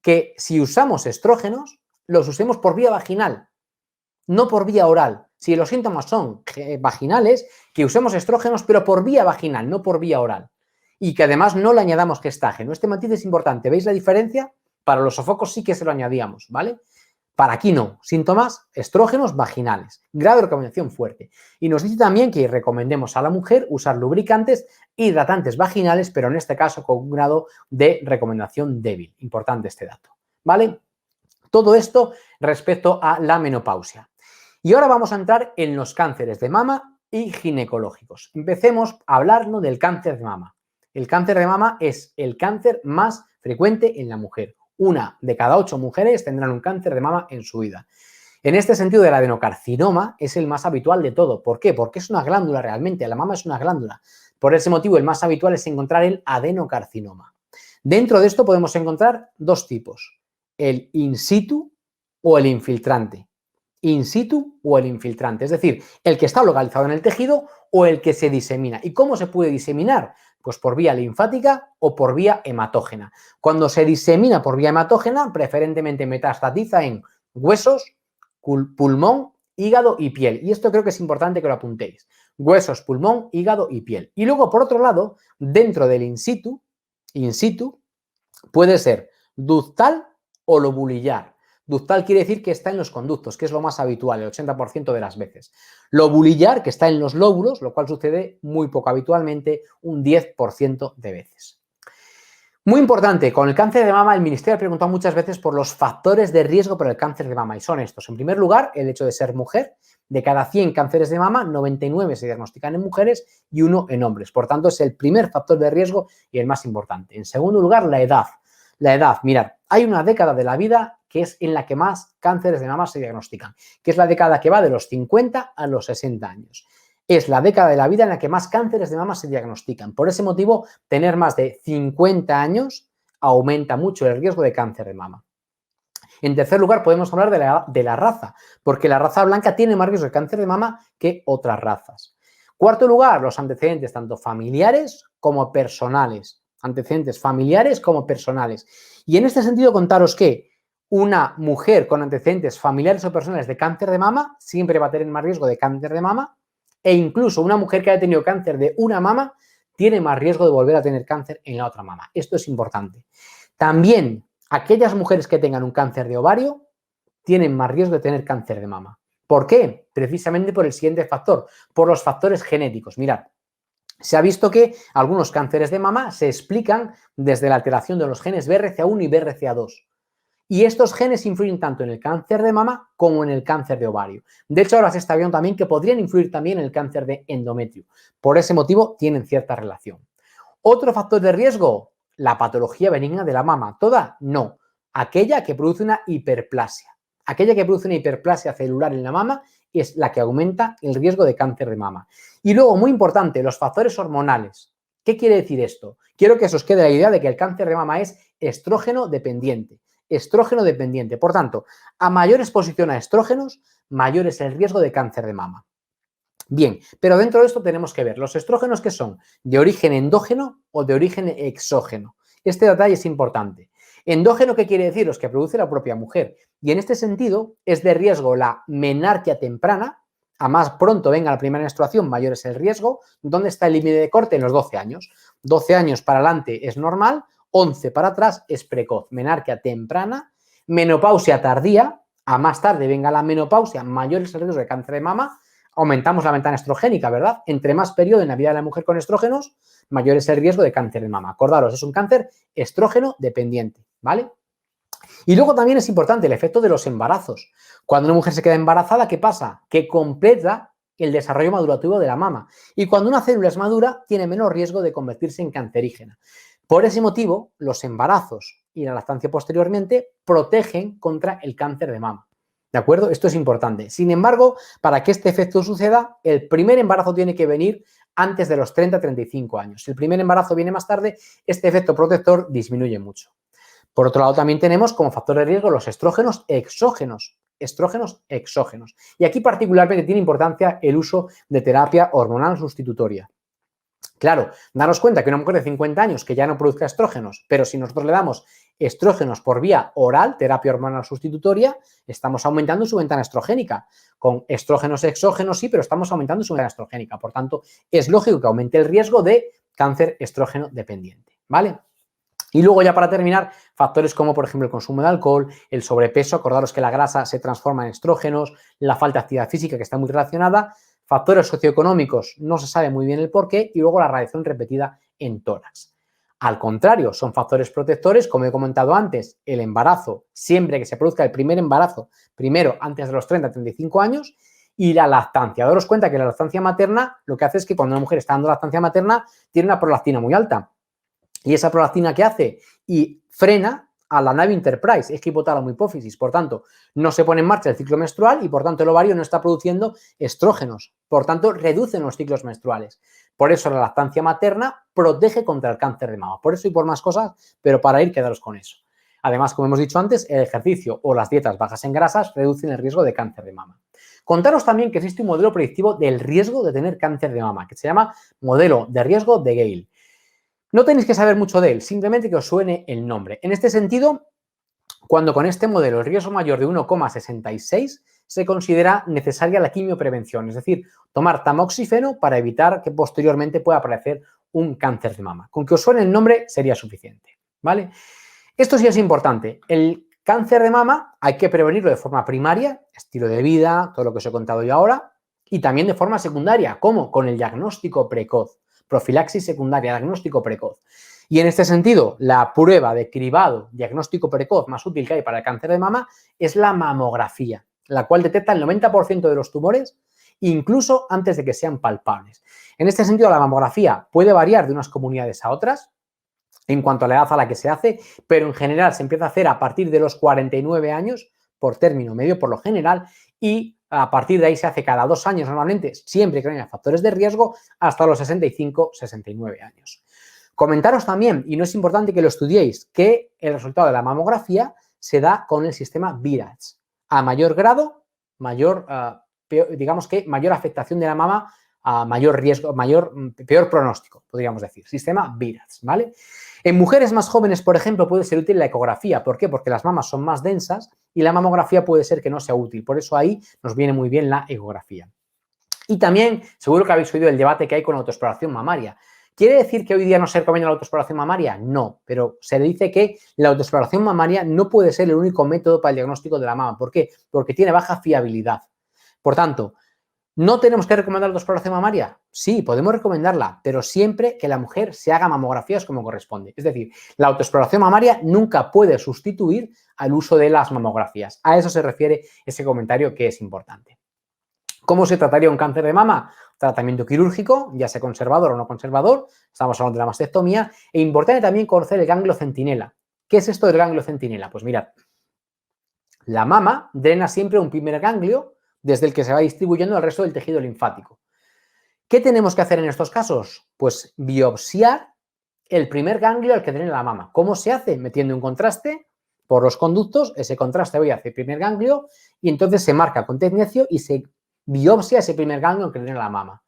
que si usamos estrógenos, los usemos por vía vaginal, no por vía oral. Si los síntomas son vaginales, que usemos estrógenos, pero por vía vaginal, no por vía oral. Y que además no le añadamos gestágeno. Este matiz es importante. ¿Veis la diferencia? Para los sofocos sí que se lo añadíamos, ¿vale? Para aquí no. Síntomas, estrógenos vaginales. Grado de recomendación fuerte. Y nos dice también que recomendemos a la mujer usar lubricantes hidratantes vaginales, pero en este caso con un grado de recomendación débil. Importante este dato, ¿vale? Todo esto respecto a la menopausia. Y ahora vamos a entrar en los cánceres de mama y ginecológicos. Empecemos a hablarnos del cáncer de mama. El cáncer de mama es el cáncer más frecuente en la mujer. 1 de cada 8 mujeres tendrán un cáncer de mama en su vida. En este sentido, el adenocarcinoma es el más habitual de todo. ¿Por qué? Porque es una glándula realmente. La mama es una glándula. Por ese motivo, el más habitual es encontrar el adenocarcinoma. Dentro de esto podemos encontrar dos tipos. El in situ o el infiltrante. In situ o el infiltrante. Es decir, el que está localizado en el tejido o el que se disemina. ¿Y cómo se puede diseminar? Pues por vía linfática o por vía hematógena. Cuando se disemina por vía hematógena, preferentemente metastatiza en huesos, pulmón, hígado y piel. Y esto creo que es importante que lo apuntéis. Huesos, pulmón, hígado y piel. Y luego, por otro lado, dentro del in situ puede ser ductal o lobulillar. Ductal quiere decir que está en los conductos, que es lo más habitual, el 80% de las veces. Lobulillar, que está en los lóbulos, lo cual sucede muy poco habitualmente, un 10% de veces. Muy importante, con el cáncer de mama el Ministerio ha preguntado muchas veces por los factores de riesgo por el cáncer de mama y son estos. En primer lugar, el hecho de ser mujer. De cada 100 cánceres de mama, 99 se diagnostican en mujeres y 1 en hombres. Por tanto, es el primer factor de riesgo y el más importante. En segundo lugar, la edad. La edad, mirad, hay una década de la vida que es en la que más cánceres de mama se diagnostican, que es la década que va de los 50 a los 60 años. Es la década de la vida en la que más cánceres de mama se diagnostican. Por ese motivo, tener más de 50 años aumenta mucho el riesgo de cáncer de mama. En tercer lugar, podemos hablar de la raza, porque la raza blanca tiene más riesgo de cáncer de mama que otras razas. Cuarto lugar, los antecedentes tanto familiares como personales. Antecedentes familiares como personales. Y en este sentido, contaros que una mujer con antecedentes familiares o personales de cáncer de mama siempre va a tener más riesgo de cáncer de mama e incluso una mujer que haya tenido cáncer de una mama tiene más riesgo de volver a tener cáncer en la otra mama. Esto es importante. También aquellas mujeres que tengan un cáncer de ovario tienen más riesgo de tener cáncer de mama. ¿Por qué? Precisamente por el siguiente factor, por los factores genéticos. Mirad, se ha visto que algunos cánceres de mama se explican desde la alteración de los genes BRCA1 y BRCA2. Y estos genes influyen tanto en el cáncer de mama como en el cáncer de ovario. De hecho, ahora se está viendo también que podrían influir también en el cáncer de endometrio. Por ese motivo, tienen cierta relación. Otro factor de riesgo, la patología benigna de la mama. ¿Toda? No. Aquella que produce una hiperplasia. Aquella que produce una hiperplasia celular en la mama es la que aumenta el riesgo de cáncer de mama. Y luego, muy importante, los factores hormonales. ¿Qué quiere decir esto? Quiero que os quede la idea de que el cáncer de mama es estrógeno dependiente. Estrógeno dependiente. Por tanto, a mayor exposición a estrógenos, mayor es el riesgo de cáncer de mama. Bien, pero dentro de esto tenemos que ver los estrógenos que son de origen endógeno o de origen exógeno. Este detalle es importante. Endógeno, ¿qué quiere decir? Los que produce la propia mujer. Y en este sentido es de riesgo la menarquia temprana. A más pronto venga la primera menstruación, mayor es el riesgo. ¿Dónde está el límite de corte? En los 12 años. 12 años para adelante es normal, 11 para atrás es precoz. Menarquia temprana, menopausia tardía. A más tarde venga la menopausia, mayor es el riesgo de cáncer de mama. Aumentamos la ventana estrogénica, ¿verdad? Entre más periodo en la vida de la mujer con estrógenos, mayor es el riesgo de cáncer de mama. Acordaros, es un cáncer estrógeno dependiente, ¿vale? Y luego también es importante el efecto de los embarazos. Cuando una mujer se queda embarazada, ¿qué pasa? Que completa el desarrollo madurativo de la mama. Y cuando una célula es madura, tiene menos riesgo de convertirse en cancerígena. Por ese motivo, los embarazos y la lactancia posteriormente protegen contra el cáncer de mama. ¿De acuerdo? Esto es importante. Sin embargo, para que este efecto suceda, el primer embarazo tiene que venir antes de los 30-35 años. Si el primer embarazo viene más tarde, este efecto protector disminuye mucho. Por otro lado, también tenemos como factor de riesgo los estrógenos exógenos. Estrógenos exógenos. Y aquí particularmente tiene importancia el uso de terapia hormonal sustitutoria. Claro, daros cuenta que una mujer de 50 años que ya no produzca estrógenos, pero si nosotros le damos estrógenos por vía oral, terapia hormonal sustitutoria, estamos aumentando su ventana estrogénica. Con estrógenos exógenos sí, pero estamos aumentando su ventana estrogénica. Por tanto, es lógico que aumente el riesgo de cáncer estrógeno dependiente, ¿vale? Y luego ya para terminar, factores como por ejemplo el consumo de alcohol, el sobrepeso, acordaros que la grasa se transforma en estrógenos, la falta de actividad física que está muy relacionada, factores socioeconómicos, no se sabe muy bien el porqué, y luego la radiación repetida en tórax. Al contrario, son factores protectores, como he comentado antes, el embarazo, siempre que se produzca el primer embarazo, primero antes de los 30-35 años, y la lactancia. Daros cuenta que la lactancia materna lo que hace es que cuando una mujer está dando lactancia materna tiene una prolactina muy alta. ¿Y esa prolactina qué hace? Y frena a la nave Enterprise, es que hipotálamo hipófisis. Por tanto, no se pone en marcha el ciclo menstrual y por tanto el ovario no está produciendo estrógenos. Por tanto, reducen los ciclos menstruales. Por eso la lactancia materna protege contra el cáncer de mama. Por eso y por más cosas, pero para ir, quedaros con eso. Además, como hemos dicho antes, el ejercicio o las dietas bajas en grasas reducen el riesgo de cáncer de mama. Contaros también que existe un modelo predictivo del riesgo de tener cáncer de mama, que se llama modelo de riesgo de Gale. No tenéis que saber mucho de él, simplemente que os suene el nombre. En este sentido, cuando con este modelo el riesgo mayor de 1,66 se considera necesaria la quimioprevención, es decir, tomar tamoxifeno para evitar que posteriormente pueda aparecer un cáncer de mama. Con que os suene el nombre sería suficiente, ¿vale? Esto sí es importante. El cáncer de mama hay que prevenirlo de forma primaria, estilo de vida, todo lo que os he contado yo ahora, y también de forma secundaria, ¿cómo? Con el diagnóstico precoz. Profilaxis secundaria, diagnóstico precoz. Y en este sentido, la prueba de cribado diagnóstico precoz más útil que hay para el cáncer de mama es la mamografía, la cual detecta el 90% de los tumores, incluso antes de que sean palpables. En este sentido, la mamografía puede variar de unas comunidades a otras en cuanto a la edad a la que se hace, pero en general se empieza a hacer a partir de los 49 años, por término medio por lo general, y a partir de ahí se hace cada 2 años normalmente, siempre que no haya factores de riesgo, hasta los 65-69 años. Comentaros también, y no es importante que lo estudiéis, que el resultado de la mamografía se da con el sistema VIRATS. A mayor grado, mayor afectación de la mama, a mayor riesgo, peor pronóstico, podríamos decir. Sistema VIRATS, ¿vale? En mujeres más jóvenes, por ejemplo, puede ser útil la ecografía. ¿Por qué? Porque las mamas son más densas y la mamografía puede ser que no sea útil. Por eso ahí nos viene muy bien la ecografía. Y también, seguro que habéis oído el debate que hay con la autoexploración mamaria. ¿Quiere decir que hoy día no se recomienda la autoexploración mamaria? No, pero se dice que la autoexploración mamaria no puede ser el único método para el diagnóstico de la mama. ¿Por qué? Porque tiene baja fiabilidad. Por tanto, ¿no tenemos que recomendar la autoexploración mamaria? Sí, podemos recomendarla, pero siempre que la mujer se haga mamografías como corresponde. Es decir, la autoexploración mamaria nunca puede sustituir al uso de las mamografías. A eso se refiere ese comentario que es importante. ¿Cómo se trataría un cáncer de mama? Tratamiento quirúrgico, ya sea conservador o no conservador, estamos hablando de la mastectomía, e importante también conocer el ganglio centinela. ¿Qué es esto del ganglio centinela? Pues mirad, la mama drena siempre un primer ganglio desde el que se va distribuyendo el resto del tejido linfático. ¿Qué tenemos que hacer en estos casos? Pues biopsiar el primer ganglio al que drena la mama. ¿Cómo se hace? Metiendo un contraste por los conductos, ese contraste voy hacia el primer ganglio y entonces se marca con tecnecio y se biopsia ese primer ganglio que drena la mama.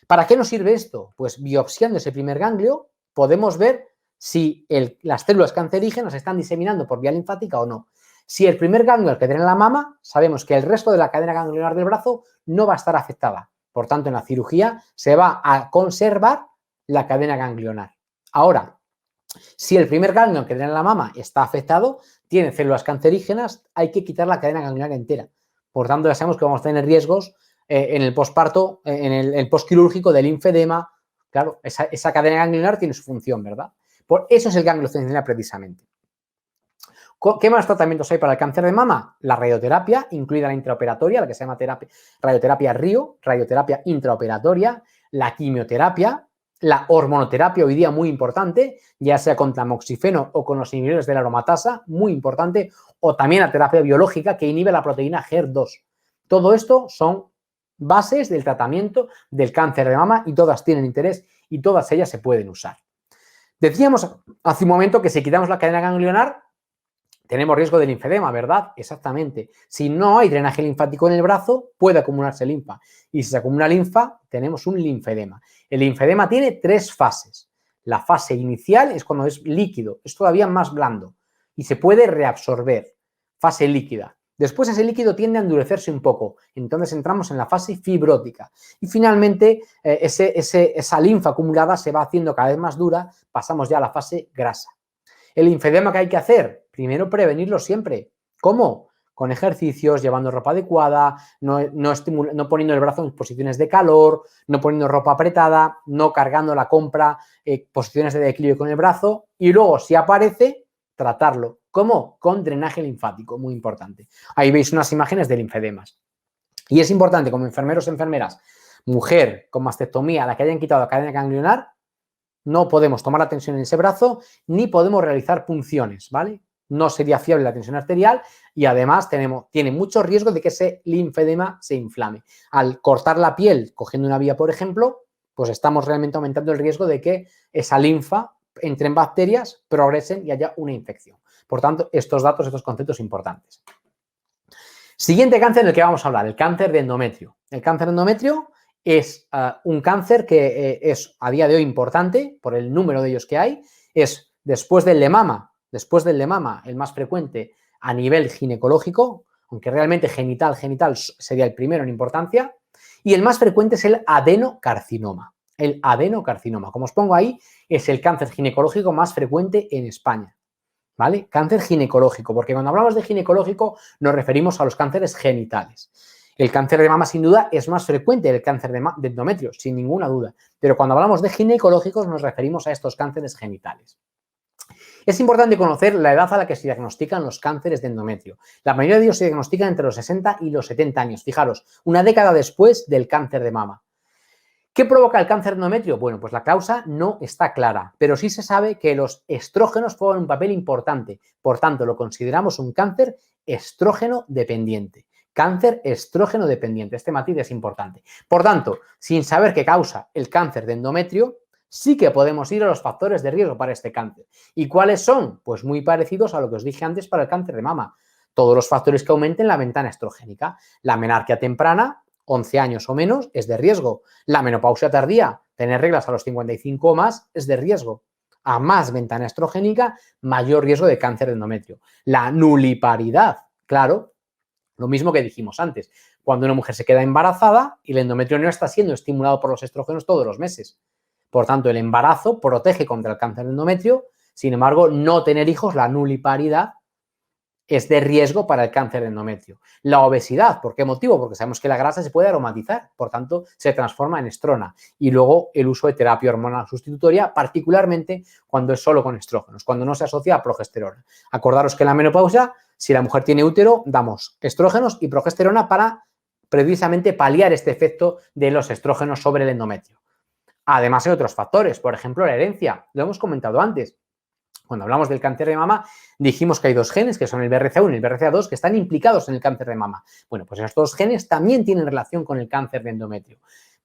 ¿Para qué nos sirve esto? Pues biopsiando ese primer ganglio podemos ver si las células cancerígenas están diseminando por vía linfática o no. Si el primer ganglio al que drena la mama, sabemos que el resto de la cadena ganglionar del brazo no va a estar afectada. Por tanto, en la cirugía se va a conservar la cadena ganglionar. Ahora, si el primer ganglio que drena la mama está afectado, tiene células cancerígenas, hay que quitar la cadena ganglionar entera. Por tanto, ya sabemos que vamos a tener riesgos en el posparto, en el postquirúrgico del linfedema. Claro, esa cadena ganglionar tiene su función, ¿verdad? Por eso es el ganglio centinela precisamente. ¿Qué más tratamientos hay para el cáncer de mama? La radioterapia, incluida la intraoperatoria, la que se llama radioterapia RIO, radioterapia intraoperatoria, la quimioterapia, la hormonoterapia, hoy día muy importante, ya sea con tamoxifeno o con los inhibidores de la aromatasa, muy importante, o también la terapia biológica que inhibe la proteína HER2. Todo esto son bases del tratamiento del cáncer de mama y todas tienen interés y todas ellas se pueden usar. Decíamos hace un momento que si quitamos la cadena ganglionar, tenemos riesgo de linfedema, ¿verdad? Exactamente. Si no hay drenaje linfático en el brazo, puede acumularse linfa. Y si se acumula linfa, tenemos un linfedema. El linfedema tiene 3 fases. La fase inicial es cuando es líquido, es todavía más blando y se puede reabsorber. Fase líquida. Después ese líquido tiende a endurecerse un poco. Entonces entramos en la fase fibrótica. Y finalmente esa linfa acumulada se va haciendo cada vez más dura. Pasamos ya a la fase grasa. El linfedema, ¿qué hay que hacer? Primero, prevenirlo siempre. ¿Cómo? Con ejercicios, llevando ropa adecuada, no poniendo el brazo en posiciones de calor, no poniendo ropa apretada, no cargando la compra, posiciones de equilibrio con el brazo y luego, si aparece, tratarlo. ¿Cómo? Con drenaje linfático, muy importante. Ahí veis unas imágenes de linfedemas. Y es importante, como enfermeros o enfermeras, mujer con mastectomía a la que hayan quitado la cadena ganglionar, no podemos tomar la tensión en ese brazo ni podemos realizar punciones, ¿vale? No sería fiable la tensión arterial y además tiene mucho riesgo de que ese linfedema se inflame. Al cortar la piel cogiendo una vía, por ejemplo, pues estamos realmente aumentando el riesgo de que esa linfa entre en bacterias, progresen y haya una infección. Por tanto, estos datos, estos conceptos importantes. Siguiente cáncer del que vamos a hablar, el cáncer de endometrio. El cáncer de endometrio es un cáncer que es a día de hoy importante por el número de ellos que hay. Es después del de mama, el más frecuente a nivel ginecológico, aunque realmente genital sería el primero en importancia. Y el más frecuente es el adenocarcinoma. El adenocarcinoma, como os pongo ahí, es el cáncer ginecológico más frecuente en España. ¿Vale? Cáncer ginecológico, porque cuando hablamos de ginecológico nos referimos a los cánceres genitales. El cáncer de mama, sin duda, es más frecuente el cáncer de endometrio, sin ninguna duda. Pero cuando hablamos de ginecológicos nos referimos a estos cánceres genitales. Es importante conocer la edad a la que se diagnostican los cánceres de endometrio. La mayoría de ellos se diagnostican entre los 60 y los 70 años. Fijaros, una década después del cáncer de mama. ¿Qué provoca el cáncer de endometrio? Bueno, pues la causa no está clara, pero sí se sabe que los estrógenos juegan un papel importante. Por tanto, lo consideramos un cáncer estrógeno dependiente. Cáncer estrógeno dependiente. Este matiz es importante. Por tanto, sin saber qué causa el cáncer de endometrio, sí que podemos ir a los factores de riesgo para este cáncer. ¿Y cuáles son? Pues muy parecidos a lo que os dije antes para el cáncer de mama. Todos los factores que aumenten la ventana estrogénica. La menarquia temprana, 11 años o menos, es de riesgo. La menopausia tardía, tener reglas a los 55 o más, es de riesgo. A más ventana estrogénica, mayor riesgo de cáncer de endometrio. La nuliparidad, claro, lo mismo que dijimos antes. Cuando una mujer se queda embarazada y el endometrio no está siendo estimulado por los estrógenos todos los meses. Por tanto, el embarazo protege contra el cáncer de endometrio. Sin embargo, no tener hijos, la nuliparidad, es de riesgo para el cáncer de endometrio. La obesidad, ¿por qué motivo? Porque sabemos que la grasa se puede aromatizar, por tanto, se transforma en estrona. Y luego el uso de terapia hormonal sustitutoria, particularmente cuando es solo con estrógenos, cuando no se asocia a progesterona. Acordaros que en la menopausia, si la mujer tiene útero, damos estrógenos y progesterona para precisamente paliar este efecto de los estrógenos sobre el endometrio. Además, hay otros factores, por ejemplo, la herencia. Lo hemos comentado antes. Cuando hablamos del cáncer de mama, dijimos que hay dos genes, que son el BRCA1 y el BRCA2, que están implicados en el cáncer de mama. Bueno, pues esos dos genes también tienen relación con el cáncer de endometrio.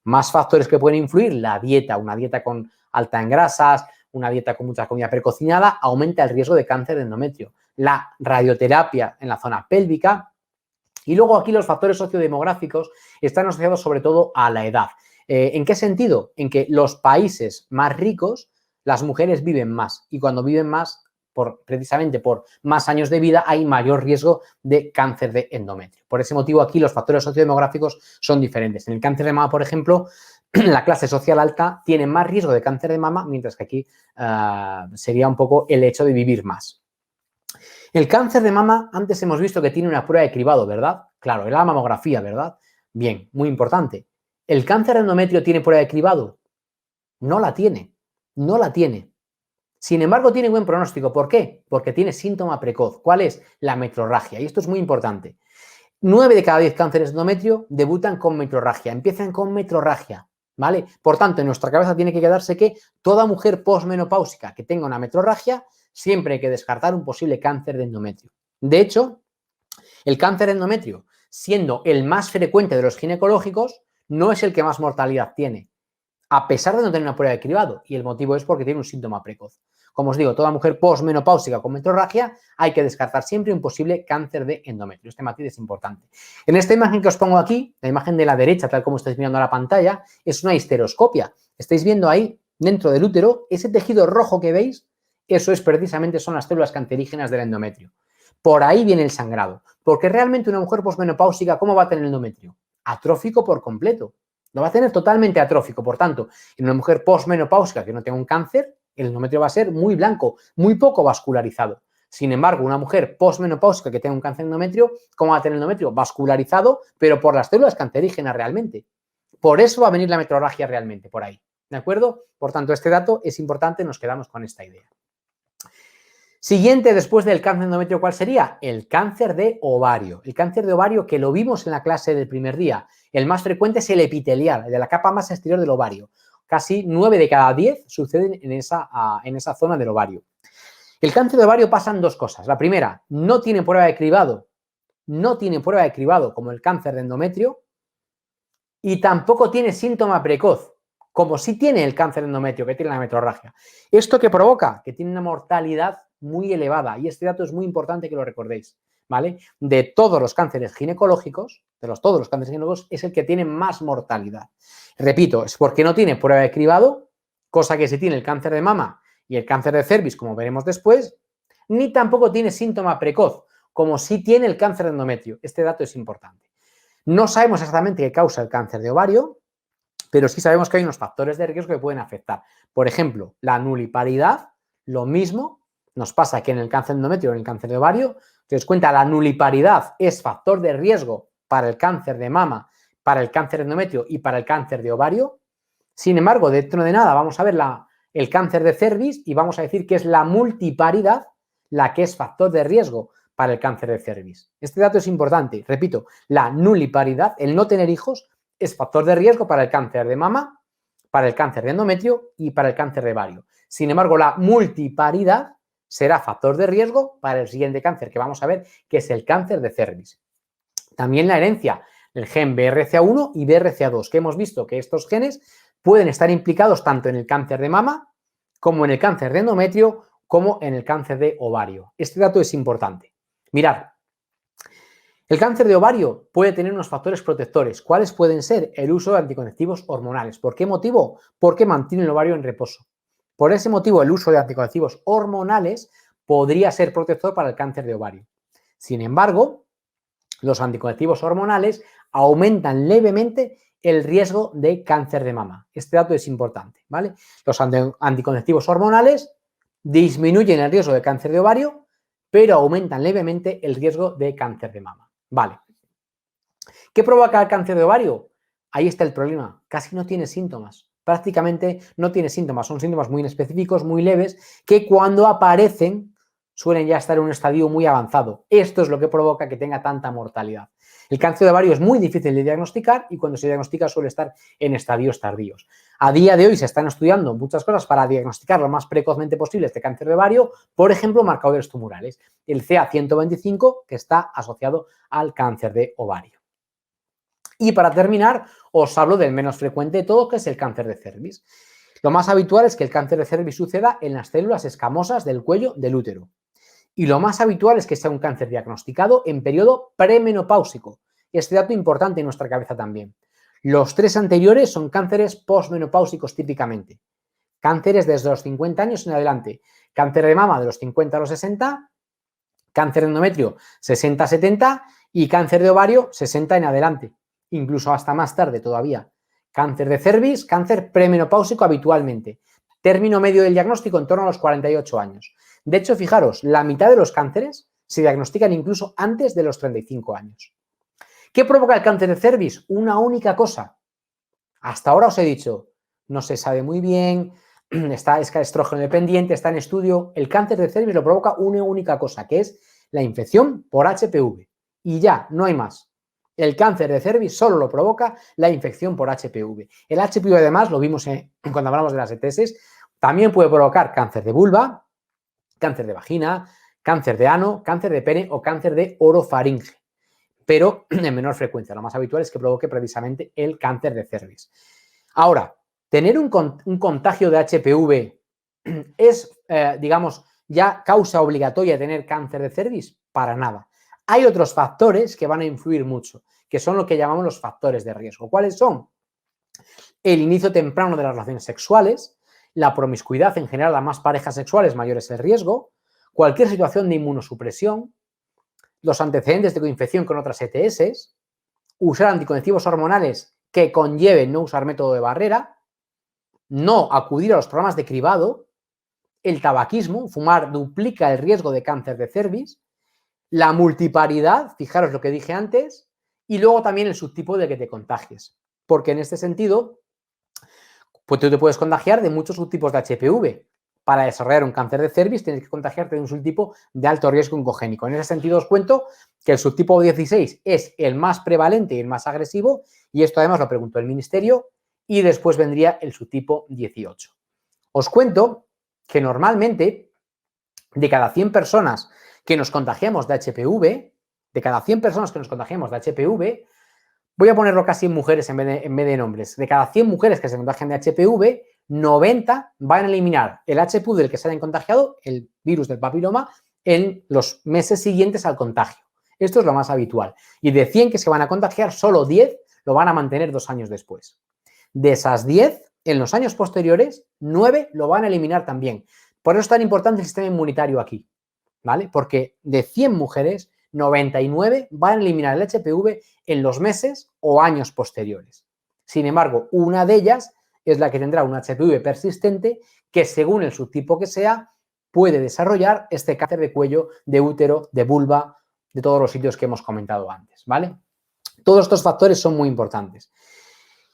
Más factores que pueden influir, la dieta, una dieta alta en grasas, una dieta con mucha comida precocinada, aumenta el riesgo de cáncer de endometrio. La radioterapia en la zona pélvica. Y luego aquí los factores sociodemográficos están asociados sobre todo a la edad. ¿En qué sentido? En que los países más ricos, las mujeres viven más y cuando viven más, precisamente por más años de vida, hay mayor riesgo de cáncer de endometrio. Por ese motivo aquí los factores sociodemográficos son diferentes. En el cáncer de mama, por ejemplo, la clase social alta tiene más riesgo de cáncer de mama, mientras que aquí sería un poco el hecho de vivir más. El cáncer de mama, antes hemos visto que tiene una prueba de cribado, ¿verdad? Claro, es la mamografía, ¿verdad? Bien, muy importante. ¿El cáncer de endometrio tiene prueba de cribado? No la tiene, no la tiene. Sin embargo, tiene buen pronóstico. ¿Por qué? Porque tiene síntoma precoz. ¿Cuál es? La metrorragia. Y esto es muy importante. 9 de cada 10 cánceres de endometrio debutan con metrorragia, empiezan con metrorragia, ¿vale? Por tanto, en nuestra cabeza tiene que quedarse que toda mujer posmenopáusica que tenga una metrorragia, siempre hay que descartar un posible cáncer de endometrio. De hecho, el cáncer de endometrio, siendo el más frecuente de los ginecológicos, no es el que más mortalidad tiene, a pesar de no tener una prueba de cribado, y el motivo es porque tiene un síntoma precoz. Como os digo, toda mujer posmenopáusica con metrorragia hay que descartar siempre un posible cáncer de endometrio. Este matiz es importante. En esta imagen que os pongo aquí, la imagen de la derecha, tal como estáis mirando a la pantalla, es una histeroscopia. Estáis viendo ahí, dentro del útero, ese tejido rojo que veis, eso es precisamente, son las células cancerígenas del endometrio. Por ahí viene el sangrado. Porque realmente una mujer posmenopáusica, ¿cómo va a tener el endometrio? Atrófico por completo. Lo va a tener totalmente atrófico. Por tanto, en una mujer posmenopáusica que no tenga un cáncer, el endometrio va a ser muy blanco, muy poco vascularizado. Sin embargo, una mujer posmenopáusica que tenga un cáncer de endometrio, ¿cómo va a tener el endometrio? Vascularizado, pero por las células cancerígenas realmente. Por eso va a venir la metrorragia realmente, por ahí. ¿De acuerdo? Por tanto, este dato es importante, nos quedamos con esta idea. Siguiente, después del cáncer de endometrio, ¿cuál sería? El cáncer de ovario. El cáncer de ovario que lo vimos en la clase del primer día. El más frecuente es el epitelial, el de la capa más exterior del ovario. Casi 9 de cada 10 suceden en esa zona del ovario. El cáncer de ovario pasan dos cosas. La primera, no tiene prueba de cribado. No tiene prueba de cribado como el cáncer de endometrio y tampoco tiene síntoma precoz, como sí tiene el cáncer de endometrio, que tiene la metrorragia. ¿Esto qué provoca? Que tiene una mortalidad muy elevada, y este dato es muy importante que lo recordéis, ¿vale? De todos los cánceres ginecológicos, todos los cánceres ginecológicos, es el que tiene más mortalidad. Repito, es porque no tiene prueba de cribado, cosa que sí tiene el cáncer de mama y el cáncer de cervix, como veremos después, ni tampoco tiene síntoma precoz, como sí tiene el cáncer de endometrio. Este dato es importante. No sabemos exactamente qué causa el cáncer de ovario, pero sí sabemos que hay unos factores de riesgo que pueden afectar. Por ejemplo, la nuliparidad, lo mismo nos pasa que en el cáncer de endometrio o en el cáncer de ovario. Si os cuenta, la nuliparidad es factor de riesgo para el cáncer de mama, para el cáncer de endometrio y para el cáncer de ovario. Sin embargo, dentro de nada vamos a ver el cáncer de cervix y vamos a decir que es la multiparidad la que es factor de riesgo para el cáncer de cervix. Este dato es importante. Repito, la nuliparidad, el no tener hijos, es factor de riesgo para el cáncer de mama, para el cáncer de endometrio y para el cáncer de ovario. Sin embargo, la multiparidad será factor de riesgo para el siguiente cáncer que vamos a ver, que es el cáncer de cervix. También la herencia del gen BRCA1 y BRCA2, que hemos visto que estos genes pueden estar implicados tanto en el cáncer de mama como en el cáncer de endometrio como en el cáncer de ovario. Este dato es importante. Mirad, el cáncer de ovario puede tener unos factores protectores. ¿Cuáles pueden ser? El uso de anticonceptivos hormonales. ¿Por qué motivo? Porque mantiene el ovario en reposo. Por ese motivo, el uso de anticonceptivos hormonales podría ser protector para el cáncer de ovario. Sin embargo, los anticonceptivos hormonales aumentan levemente el riesgo de cáncer de mama. Este dato es importante, ¿vale? Los anticonceptivos hormonales disminuyen el riesgo de cáncer de ovario, pero aumentan levemente el riesgo de cáncer de mama. Vale. ¿Qué provoca el cáncer de ovario? Ahí está el problema. Casi no tiene síntomas. Prácticamente no tiene síntomas. Son síntomas muy inespecíficos, muy leves, que cuando aparecen suelen ya estar en un estadio muy avanzado. Esto es lo que provoca que tenga tanta mortalidad. El cáncer de ovario es muy difícil de diagnosticar y cuando se diagnostica suele estar en estadios tardíos. A día de hoy se están estudiando muchas cosas para diagnosticar lo más precozmente posible este cáncer de ovario, por ejemplo, marcadores tumorales. El CA125, que está asociado al cáncer de ovario. Y para terminar, os hablo del menos frecuente de todo, que es el cáncer de cervix. Lo más habitual es que el cáncer de cervix suceda en las células escamosas del cuello del útero. Y lo más habitual es que sea un cáncer diagnosticado en periodo premenopáusico. Este dato importante en nuestra cabeza también. Los 3 anteriores son cánceres posmenopáusicos típicamente. Cánceres desde los 50 años en adelante. Cáncer de mama de los 50 a los 60, cáncer de endometrio 60 a 70 y cáncer de ovario 60 en adelante. Incluso hasta más tarde todavía. Cáncer de cervix, cáncer premenopáusico habitualmente. Término medio del diagnóstico en torno a los 48 años. De hecho, fijaros, la mitad de los cánceres se diagnostican incluso antes de los 35 años. ¿Qué provoca el cáncer de cervix? Una única cosa. Hasta ahora os he dicho, no se sabe muy bien, es estrógeno dependiente, está en estudio. El cáncer de cervix lo provoca una única cosa, que es la infección por HPV. Y ya, no hay más. El cáncer de cervix solo lo provoca la infección por HPV. El HPV, además, lo vimos cuando hablamos de las ETS, también puede provocar cáncer de vulva, cáncer de vagina, cáncer de ano, cáncer de pene o cáncer de orofaringe, pero en menor frecuencia. Lo más habitual es que provoque precisamente el cáncer de cervix. Ahora, tener un contagio de HPV es, digamos, ya causa obligatoria de tener cáncer de cervix. Para nada. Hay otros factores que van a influir mucho, que son lo que llamamos los factores de riesgo. ¿Cuáles son? El inicio temprano de las relaciones sexuales, la promiscuidad en general a más parejas sexuales, mayor es el riesgo, cualquier situación de inmunosupresión, los antecedentes de coinfección con otras ETS, usar anticonceptivos hormonales que conlleven no usar método de barrera, no acudir a los programas de cribado, el tabaquismo, fumar duplica el riesgo de cáncer de cervix, la multiparidad, fijaros lo que dije antes, y luego también el subtipo de que te contagies. Porque en este sentido, pues tú te puedes contagiar de muchos subtipos de HPV. Para desarrollar un cáncer de cervix tienes que contagiarte de un subtipo de alto riesgo oncogénico. En ese sentido os cuento que el subtipo 16 es el más prevalente y el más agresivo, y esto además lo preguntó el Ministerio, y después vendría el subtipo 18. Os cuento que normalmente de cada 100 personas que nos contagiamos de HPV, voy a ponerlo casi en mujeres en vez de en hombres, de cada 100 mujeres que se contagian de HPV, 90 van a eliminar el HPV del que se hayan contagiado, el virus del papiloma, en los meses siguientes al contagio. Esto es lo más habitual. Y de 100 que se van a contagiar, solo 10 lo van a mantener 2 años después. De esas 10, en los años posteriores, 9 lo van a eliminar también. Por eso es tan importante el sistema inmunitario aquí, ¿vale? Porque de 100 mujeres, 99 van a eliminar el HPV en los meses o años posteriores. Sin embargo, una de ellas es la que tendrá un HPV persistente que, según el subtipo que sea, puede desarrollar este cáncer de cuello, de útero, de vulva, de todos los sitios que hemos comentado antes, ¿vale? Todos estos factores son muy importantes.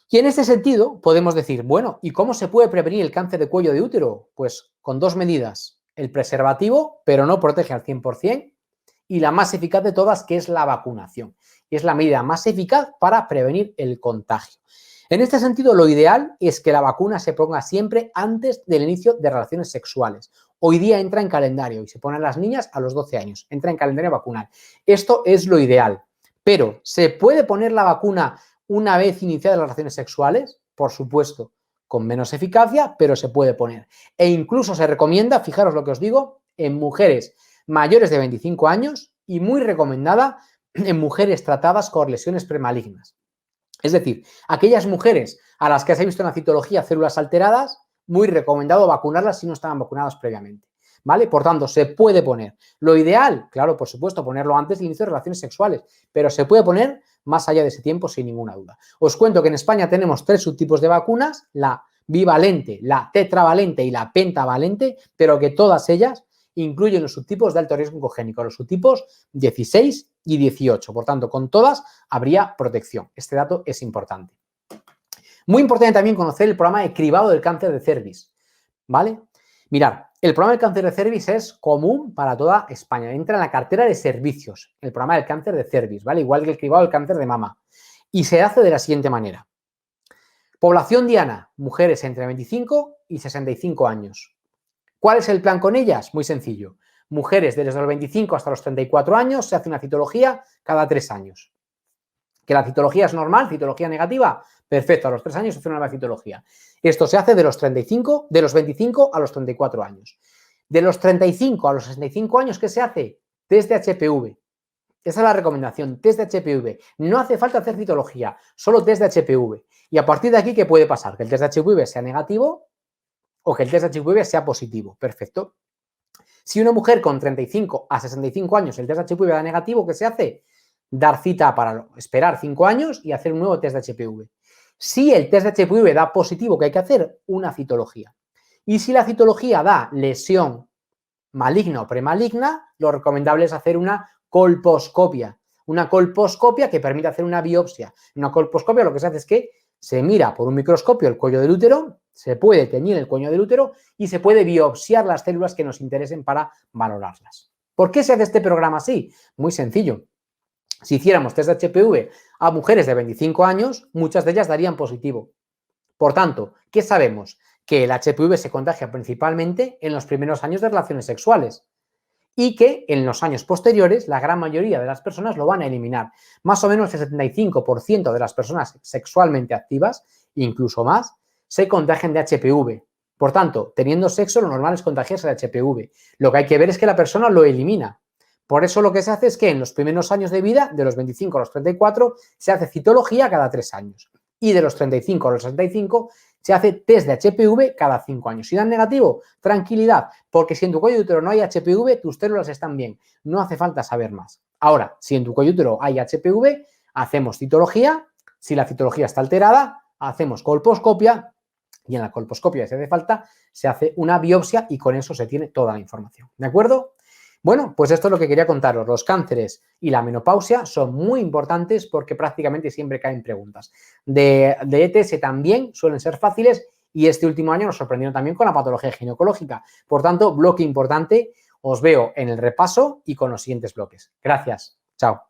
Y en este sentido podemos decir, bueno, ¿y cómo se puede prevenir el cáncer de cuello de útero? Pues con 2 medidas. El preservativo, pero no protege al 100%, y la más eficaz de todas, que es la vacunación. Y es la medida más eficaz para prevenir el contagio. En este sentido, lo ideal es que la vacuna se ponga siempre antes del inicio de relaciones sexuales. Hoy día entra en calendario y se pone a las niñas a los 12 años. Entra en calendario vacunal. Esto es lo ideal. Pero, ¿se puede poner la vacuna una vez iniciadas las relaciones sexuales? Por supuesto, con menos eficacia, pero se puede poner. E incluso se recomienda, fijaros lo que os digo, en mujeres mayores de 25 años y muy recomendada en mujeres tratadas con lesiones premalignas. Es decir, aquellas mujeres a las que se ha visto en la citología células alteradas, muy recomendado vacunarlas si no estaban vacunadas previamente. ¿vale? Por tanto, se puede poner. Lo ideal, claro, por supuesto, ponerlo antes del inicio de relaciones sexuales, pero se puede poner más allá de ese tiempo sin ninguna duda. Os cuento que en España tenemos 3 subtipos de vacunas, la bivalente, la tetravalente y la pentavalente, pero que todas ellas incluyen los subtipos de alto riesgo oncogénico, los subtipos 16 y 18. Por tanto, con todas habría protección. Este dato es importante. Muy importante también conocer el programa de cribado del cáncer de cervix, ¿vale? Mirad, el programa del cáncer de cervix es común para toda España. Entra en la cartera de servicios, el programa del cáncer de cervix, ¿vale? Igual que el cribado del cáncer de mama. Y se hace de la siguiente manera. Población diana, mujeres entre 25 y 65 años. ¿Cuál es el plan con ellas? Muy sencillo. Mujeres desde los 25 hasta los 34 años se hace una citología cada 3 años. ¿Que la citología es normal, citología negativa? Perfecto, a los 3 años se hace una nueva citología. Esto se hace de los 25 a los 34 años. De los 35 a los 65 años, ¿qué se hace? Test de HPV. Esa es la recomendación, test de HPV. No hace falta hacer citología, solo test de HPV. Y a partir de aquí, ¿qué puede pasar? Que el test de HPV sea negativo o que el test de HPV sea positivo. Perfecto. Si una mujer con 35 a 65 años el test de HPV da negativo, ¿qué se hace? Dar cita para esperar 5 años y hacer un nuevo test de HPV. Si el test de HPV da positivo, ¿qué hay que hacer? Una citología. Y si la citología da lesión maligna o premaligna, lo recomendable es hacer una colposcopia. Una colposcopia que permite hacer una biopsia. En una colposcopia lo que se hace es que se mira por un microscopio el cuello del útero, se puede teñir el cuello del útero y se puede biopsiar las células que nos interesen para valorarlas. ¿Por qué se hace este programa así? Muy sencillo. Si hiciéramos test de HPV a mujeres de 25 años, muchas de ellas darían positivo. Por tanto, ¿qué sabemos? Que el HPV se contagia principalmente en los primeros años de relaciones sexuales y que en los años posteriores la gran mayoría de las personas lo van a eliminar. Más o menos el 75% de las personas sexualmente activas, incluso más, se contagian de HPV. Por tanto, teniendo sexo, lo normal es contagiarse de HPV. Lo que hay que ver es que la persona lo elimina. Por eso lo que se hace es que en los primeros años de vida, de los 25 a los 34, se hace citología cada 3 años. Y de los 35 a los 65 se hace test de HPV cada 5 años. Si dan negativo, tranquilidad, porque si en tu cuello de útero no hay HPV, tus células están bien. No hace falta saber más. Ahora, si en tu cuello de útero hay HPV, hacemos citología. Si la citología está alterada, hacemos colposcopia. Y en la colposcopia, si hace falta, se hace una biopsia y con eso se tiene toda la información. ¿De acuerdo? Bueno, pues esto es lo que quería contaros. Los cánceres y la menopausia son muy importantes porque prácticamente siempre caen preguntas. De ETS también suelen ser fáciles y este último año nos sorprendieron también con la patología ginecológica. Por tanto, bloque importante. Os veo en el repaso y con los siguientes bloques. Gracias. Chao.